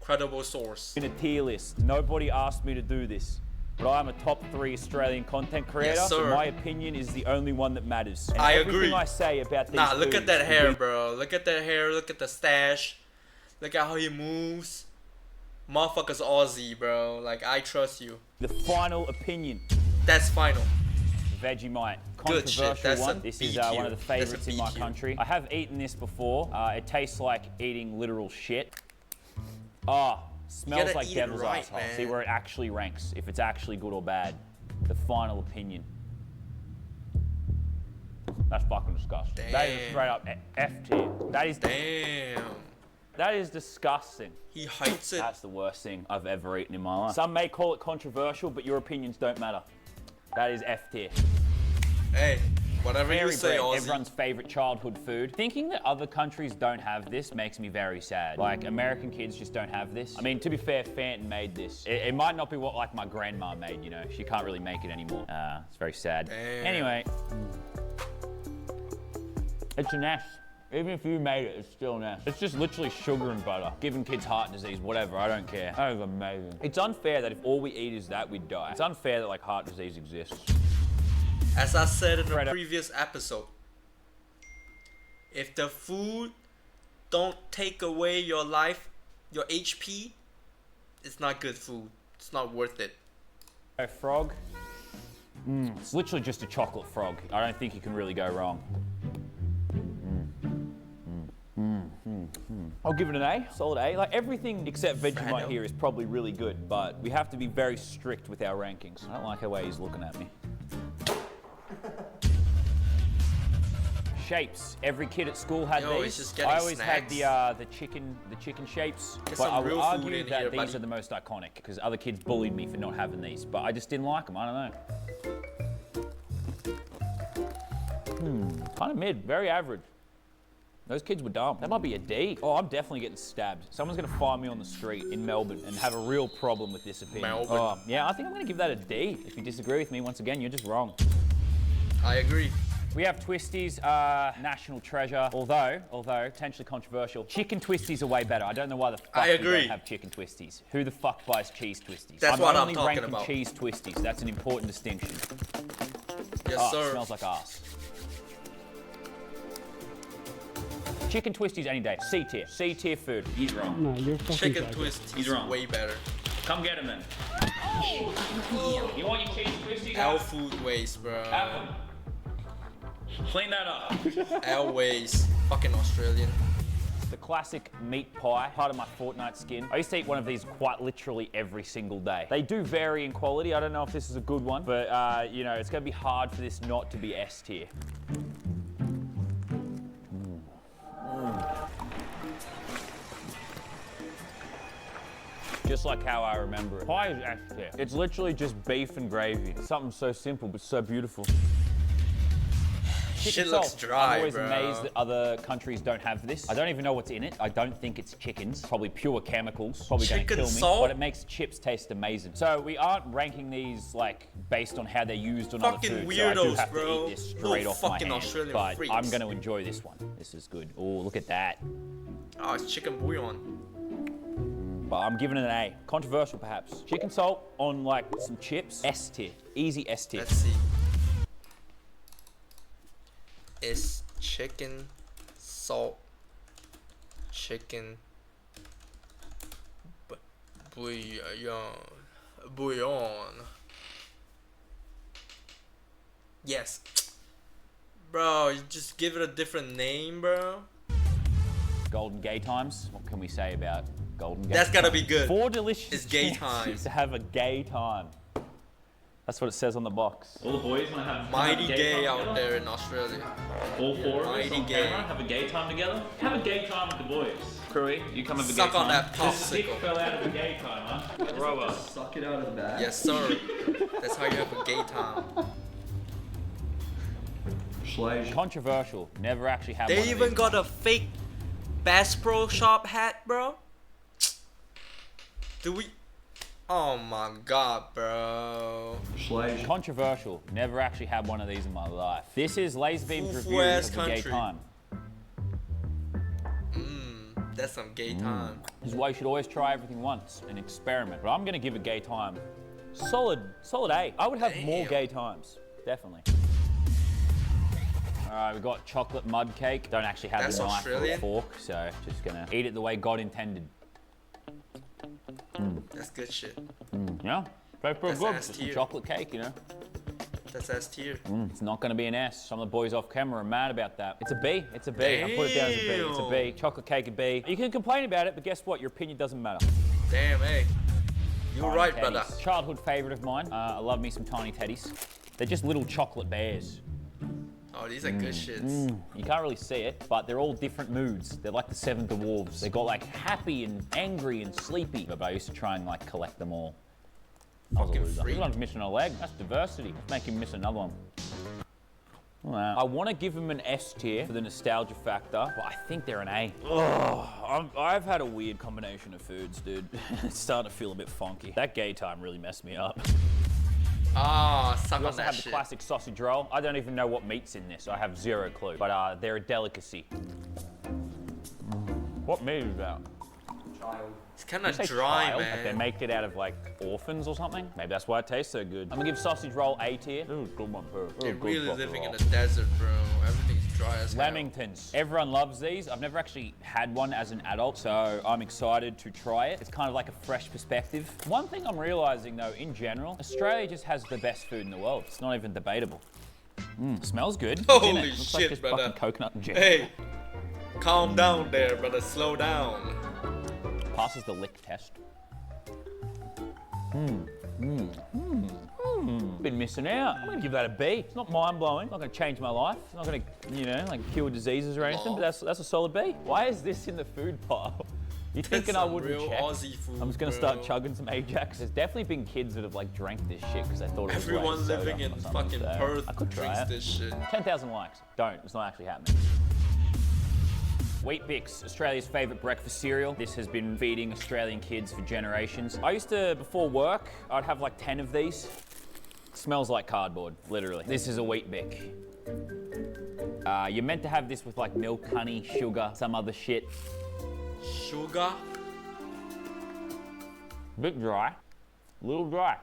source.
in a tier list. Nobody asked me to do this, but I am a top 3 Australian content creator.
Yes,
so
sir.
my opinion is the only one that matters. And
I
everything
agree.
I say about these
Nah, look at
foods
that
will
hair,
be
bro. Look at that hair. Look at the stash. Look at how he moves. Motherfucker's Aussie, bro. Like, I trust you.
the final opinion.
That's final.
Vegemite.
Good shit.
Controversial
That's a
one. This
B
is
tier.
one of the
That's a
favorites in my
B tier.
country. I have eaten this before. It tastes like eating literal shit. Ah, smells
gotta
like
eat it
devil's
right,
asshole.
man.
See where it actually ranks, if it's actually good or bad. The final opinion. That's fucking disgusting. That is
Damn.
straight up F tier. That is
Damn.
That is disgusting.
He hates it.
That's the worst thing I've ever eaten in my life. Some may call it controversial, but your opinions don't matter. That is F tier.
Hey, whatever you
Fairy
say,
bread,
Aussie.
everyone's favorite childhood food. Thinking that other countries don't have this makes me very sad. Like, American kids just don't have this. I mean, to be fair, Fenton made this. It might not be what, like, my grandma made, you know? She can't really make it anymore. It's very sad.
Damn.
Anyway. It's a nash. Even if you made it, it's still nash. It's just literally sugar and butter. Giving kids heart disease, whatever, I don't care. That is amazing. It's unfair that if all we eat is that, we'd die. It's unfair that, like, heart disease exists.
As I said in the previous episode, if the food don't take away your life, your HP, it's not good food. It's not worth it.
A frog. It's literally just a chocolate frog. I don't think you can really go wrong. I'll give it an A, solid A. Like, everything except Vegemite here is probably really good, but we have to be very strict with our rankings. I don't like the way he's looking at me. Shapes. Every kid at school had
Yo,
these.
he's just getting
I always
snacks.
had the chicken shapes,
Get
but
some
I would
real food
argue
in
that
here,
these
buddy.
are the most iconic because other kids bullied me for not having these, but I just didn't like them. I don't know. Kind of mid, very average. Those kids were dumb. That might be a D. Oh, I'm definitely getting stabbed. Someone's gonna find me on the street in Melbourne and have a real problem with this opinion.
Melbourne.
Oh, yeah, I think I'm gonna give that a D. If you disagree with me, once again, you're just wrong.
I agree.
We have Twisties, national treasure. Although potentially controversial, chicken Twisties are way better. I don't know why the fuck
I
we
agree.
don't have chicken Twisties. Who the fuck buys cheese Twisties?
That's what I'm
only
talking
ranking
about.
cheese Twisties. That's an important distinction.
Yes,
Oh,
sir.
it smells like ass. Chicken Twisties any day. C tier. C tier food. He's wrong.
No, you're fucking
Chicken
joking.
twist
He's
is
wrong.
way better.
Come get him then. You want your cheese Twisties?
L food waste, bro.
Have them. Clean that up.
L waste. Fucking Australian.
The classic meat pie, part of my Fortnite skin. I used to eat one of these quite literally every single day. They do vary in quality. I don't know if this is a good one, but you know, it's gonna be hard for this not to be S tier. Just like how I remember it. Pie is S tier. It's literally just beef and gravy. Something so simple, but so beautiful. Chicken
Shit looks
salt.
dry,
I'm always
bro.
amazed that other countries don't have this. I don't even know what's in it. I don't think it's chickens. Probably pure chemicals. Probably gonna
Chicken
kill me.
salt?
But it makes chips taste amazing. So we aren't ranking these like based on how they're used on
Fucking
other foods. So I do
weirdos,
have
bro.
to eat this straight
No
off my
fucking
hand.
Australian
But
freaks.
I'm gonna enjoy this one. This is good. Oh, look at that.
Oh, it's chicken bouillon.
But I'm giving it an A. Controversial, perhaps. Chicken salt on like some chips. S tier. Easy S tier.
Let's see. Is chicken salt chicken bouillon. Yes. Bro, you just give it a different name, bro.
Golden Gay Times. What can we say about Golden gate
That's gotta
time.
be good.
4 delicious
It's gay
chances
time.
to have a gay time. That's what it says on the box.
All the boys want to have
Mighty gay
time
out
together?
there in Australia.
All 4 of us
Mighty
on
gay.
camera have a gay time together? Have a gay time with the boys. Crewy, you come have a
Suck
gay
on
time.
that
This dick
popsicle.
fell out of the gay time, huh? Grow up.
Suck it out of the bag.
Yes, sir. That's how you have a gay time.
Controversial. Never actually had one
They
of
even
these.
got a fake Bass Pro Shop hat, bro. Do we? Oh my god, bro.
Controversial. Never actually had one of these in my life. This is Laserbeam's
Fufu
review
ass
of the gay
country.
time.
That's some gay time.
This is why you should always try everything once and experiment. But I'm gonna give a gay time solid A. I would have more gay times, definitely. All right, we got chocolate mud cake. Don't actually have
That's
the knife
Australian?
or a fork, so just gonna eat it the way God intended.
That's good shit.
Yeah, very
That's
good.
S
Just some
tier.
chocolate cake, you know.
That's S tier.
It's not going to be an S. Some of the boys off camera are mad about that. It's a B. It's a B. I'll put it down as a B. It's a B. Chocolate cake a B. You can complain about it, but guess what? Your opinion doesn't matter.
Damn, hey. You're
Tiny
right,
teddies.
brother.
Childhood favorite of mine. I love me some tiny teddies. They're just little chocolate bears.
Oh, these are good shits.
You can't really see it, but they're all different moods. They're like the 7 dwarves. They got like happy and angry and sleepy. But I used to try and like collect them all. I was a loser. This one's missing a leg. That's diversity. Let's make him miss another one. I want to give him an S tier for the nostalgia factor, but I think they're an A. Oh, I've had a weird combination of foods, dude. It's starting to feel a bit funky. That gay time really messed me up.
Ah, suck
We
on
also
that
have the
shit.
classic sausage roll. I don't even know what meat's in this. I have zero clue, but they're a delicacy. What meat is that?
It's kind
Did
of
you say
dry,
child? Like they
man.
make it out of like orphans or something? Maybe that's why it tastes so good. I'm gonna give sausage roll A tier. This is a good one, bro.
They're really living in the desert, bro. Everything's dry as hell.
Lamingtons. Everyone loves these. I've never actually had one as an adult, so I'm excited to try it. It's kind of like a fresh perspective. One thing I'm realizing though, in general, Australia just has the best food in the world. It's not even debatable. Smells good. What's in it?
Holy
Looks like
shit,
just
brother.
fucking coconut and jam.
Hey, calm down there, brother. Slow down.
Passes the lick test. Been missing out. I'm gonna give that a B. It's not mind-blowing. It's not gonna change my life. It's not gonna, you know, like cure diseases or anything, but that's a solid B. Why is this in the food pile? You thinking
That's
I
some
wouldn't
real
check?
Aussie food,
I'm just gonna
bro.
start chugging some Ajax. There's definitely been kids that have like drank this shit because they thought it was
Everyone
like soda
living in
or something,
fucking
so
Perth
I could try
drinks
it.
this shit.
10,000 likes. Don't. It's not actually happening. Wheat Bix, Australia's favourite breakfast cereal. This has been feeding Australian kids for generations. I used to, before work, I'd have like 10 of these. Smells like cardboard, literally. This is a Wheat Bix. You're meant to have this with like milk, honey, sugar, some other shit.
Sugar?
Bit dry. Little dry.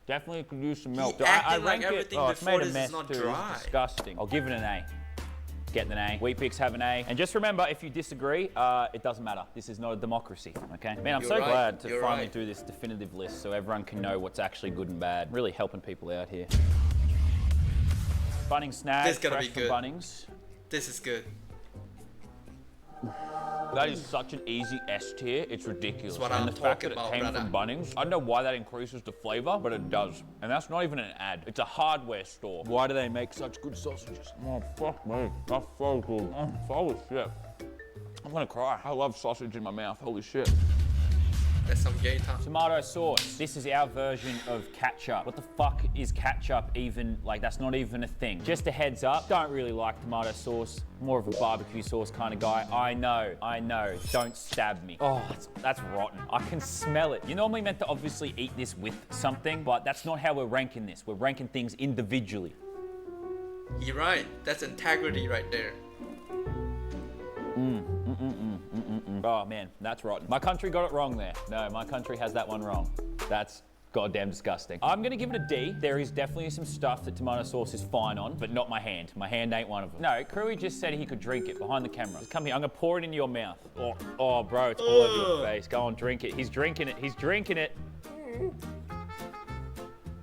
Definitely could use some milk.
acting like
rank
everything
it's
before
made a
this is
mess
not
too.
dry.
It's disgusting. I'll give it an A. Get an A. Wheat Bix have an A. And just remember, if you disagree, it doesn't matter. This is not a democracy, okay? Man, I'm
You're
so
right.
glad to
You're
finally
right.
do this definitive list so everyone can know what's actually good and bad. Really helping people out here. Bunnings snags,
This gotta
fresh
be
from
good.
Bunnings.
This is good.
That is such an easy S tier, it's ridiculous.
That's what
and
I'm
the fact that
talking
it came
about,
from
brother.
Bunnings, I don't know why that increases the flavour, but it does. And that's not even an ad. It's a hardware store. Why do they make such good sausages? Oh, fuck me. That's so good. Holy shit. I'm gonna cry. I love sausage in my mouth. Holy shit.
That's some gay time.
Tomato sauce. This is our version of ketchup. What the fuck is ketchup even? Like, that's not even a thing. Just a heads up, don't really like tomato sauce. More of a barbecue sauce kind of guy. I know. Don't stab me. Oh, that's rotten. I can smell it. You're normally meant to obviously eat this with something, but that's not how we're ranking this. We're ranking things individually.
You're right. That's integrity right there.
Oh man, that's rotten. My country got it wrong there. No, my country has that one wrong. That's goddamn disgusting. I'm gonna give it a D. There is definitely some stuff that tomato sauce is fine on, but not my hand. My hand ain't one of them. No, Crewy just said he could drink it behind the camera. Just come here, I'm gonna pour it into your mouth. Oh bro, it's all over your face. Go on, drink it. He's drinking it. He's drinking it.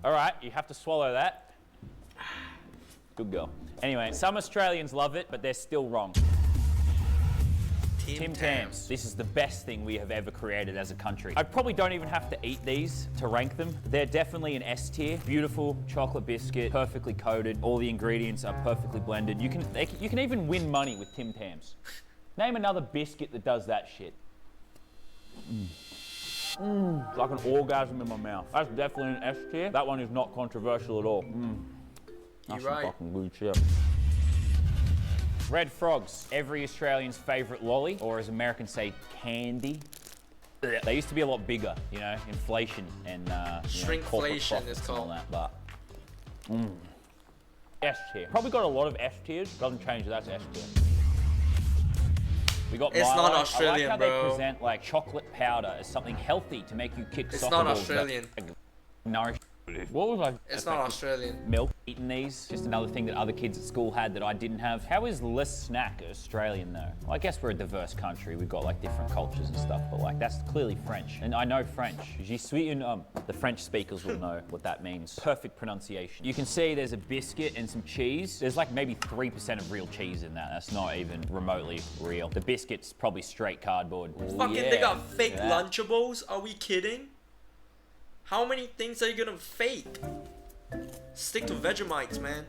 All right, you have to swallow that. Good girl. Anyway, some Australians love it, but they're still wrong. Tim Tams. This is the best thing we have ever created as a country. I probably don't even have to eat these to rank them. They're definitely an S tier. Beautiful chocolate biscuit, perfectly coated. All the ingredients are perfectly blended. You can even win money with Tim Tams. Name another biscuit that does that shit. It's like an orgasm in my mouth. That's definitely an S tier. That one is not controversial at all. That's some fucking good shit. Red Frogs, every Australian's favourite lolly, or as Americans say, candy. They used to be a lot bigger, you know, inflation and
shrinkflation is called.
That, but S tier. Probably got a lot of S tiers. Doesn't change. That's S tier. We got
it's
Milo.
not Australian,
I like how
bro.
they present like chocolate powder as something healthy to make you kick
It's
soccer
not
balls.
Australian.
Nourish. What was I?
It's not Australian.
Milk. Eating these. Just another thing that other kids at school had that I didn't have. How is Les Snack Australian though? Well, I guess we're a diverse country. We've got like different cultures and stuff, but like that's clearly French. And I know French. Je suis un homme. The French speakers will know what that means. Perfect pronunciation. You can see there's a biscuit and some cheese. There's like maybe 3% of real cheese in that. That's not even remotely real. The biscuit's probably straight cardboard.
Fucking, they got fake Lunchables? Are we kidding? How many things are you gonna fake? Stick to Vegemites, man.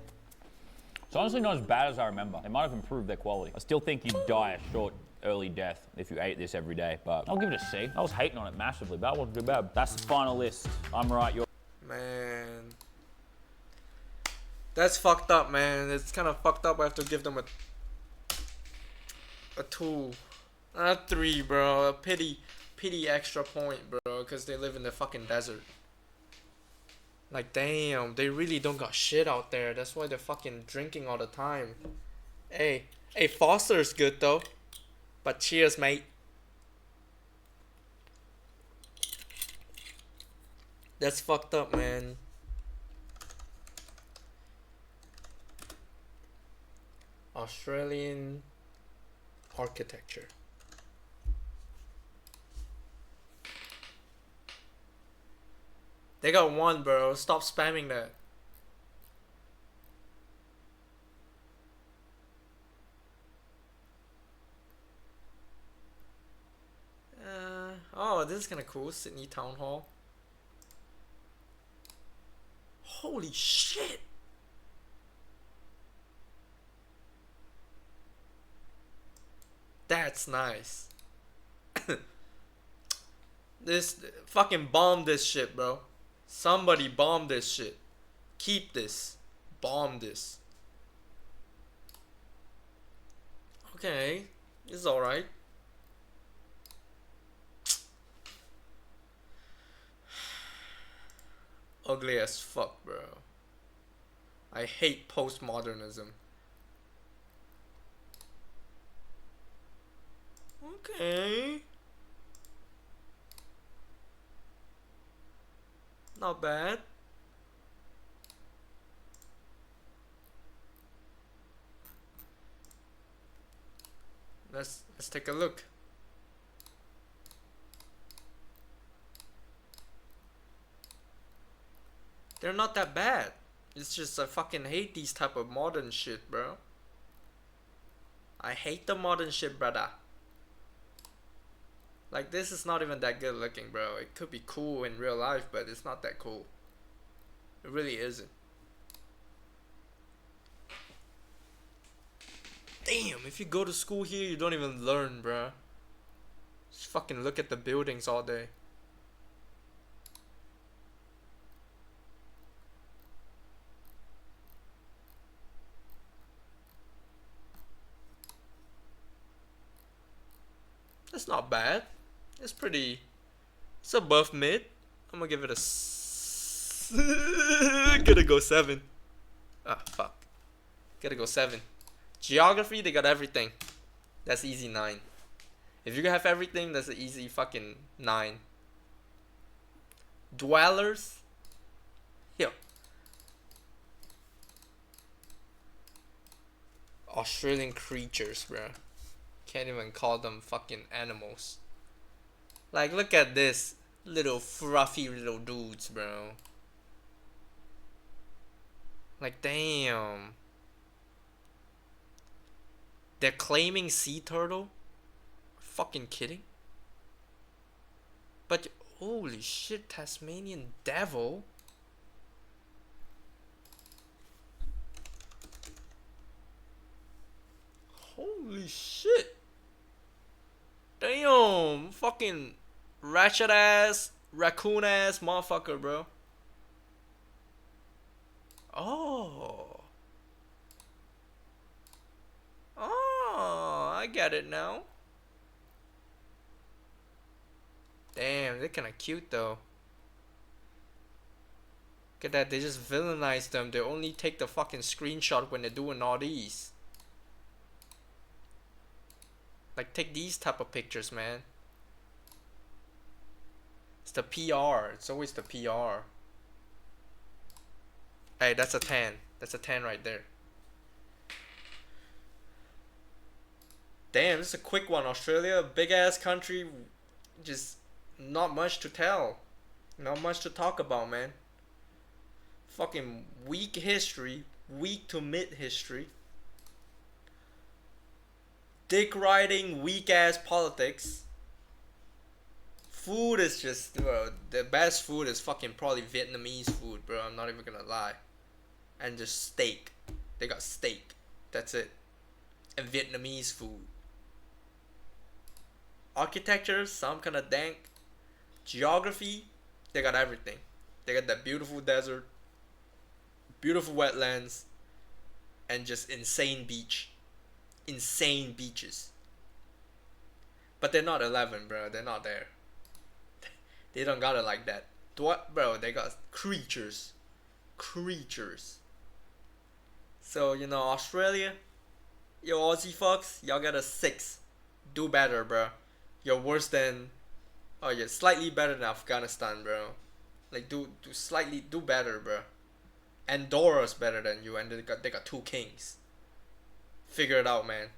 It's honestly not as bad as I remember. They might have improved their quality. I still think you'd die a short, early death if you ate this every day, but I'll give it a C. I was hating on it massively, but that wasn't too bad. That's the final list. I'm right, you're...
Man. That's fucked up, man. It's kind of fucked up. I have to give them a 2. Not a 3, bro. A pity extra point, bro, because they live in the fucking desert. Like, damn, they really don't got shit out there. That's why they're fucking drinking all the time. Hey, Foster's good though. But cheers, mate. That's fucked up, man. Australian architecture. They got 1, bro. Stop spamming that. Oh, this is kind of cool. Sydney Town Hall. Holy shit. That's nice. This fucking bomb this shit, bro. Somebody bomb this shit. Keep this. Bomb this. Okay. This is alright. Ugly as fuck, bro. I hate postmodernism. Okay. Not bad. Let's take a look. They're not that bad. It's just I fucking hate these type of modern shit, bro. I hate the modern shit, brother. Like, this is not even that good looking, bro. It could be cool in real life, but it's not that cool. It really isn't. Damn, if you go to school here, you don't even learn, bro. Just fucking look at the buildings all day. That's not bad. It's pretty. It's above mid. I'm gonna give it a. Gotta go 7. Ah, fuck. Gotta go 7. Geography, they got everything. That's easy 9. If you have everything, that's an easy fucking 9. Dwellers. Yo. Australian creatures, bro. Can't even call them fucking animals. Like, look at this. Little fluffy little dudes, bro. Like, damn. They're claiming sea turtle? fucking kidding? But holy shit, Tasmanian devil. Holy shit. Damn, fucking ratchet ass, raccoon ass motherfucker, bro. Oh. Oh, I get it now. Damn, they're kinda cute though. Look at that, they just villainize them. They only take the fucking screenshot when they're doing all these. Like, take these type of pictures, man. It's the PR. It's always the PR. Hey, that's a 10. That's a 10 right there. Damn, this is a quick one. Australia, big ass country. Just not much to tell. Not much to talk about, man. Fucking weak history. Weak to mid history. Dick riding, weak ass politics. Food is just, bro, the best food is fucking probably Vietnamese food, bro. I'm not even gonna lie. And just steak. They got steak. That's it. And Vietnamese food. Architecture, some kind of dank. Geography, they got everything. They got that beautiful desert, beautiful wetlands, and just insane beach. Insane beaches. But they're not 11, bro. They're not there. They don't got it like that. What, bro? They got creatures. Creatures. So, you know, Australia, yo, Aussie fucks, y'all got a 6. Do better, bro. You're worse than, oh, you're slightly better than Afghanistan, bro. Like, do better, bro. Andorra's better than you, and they got 2 kings. Figure it out, man.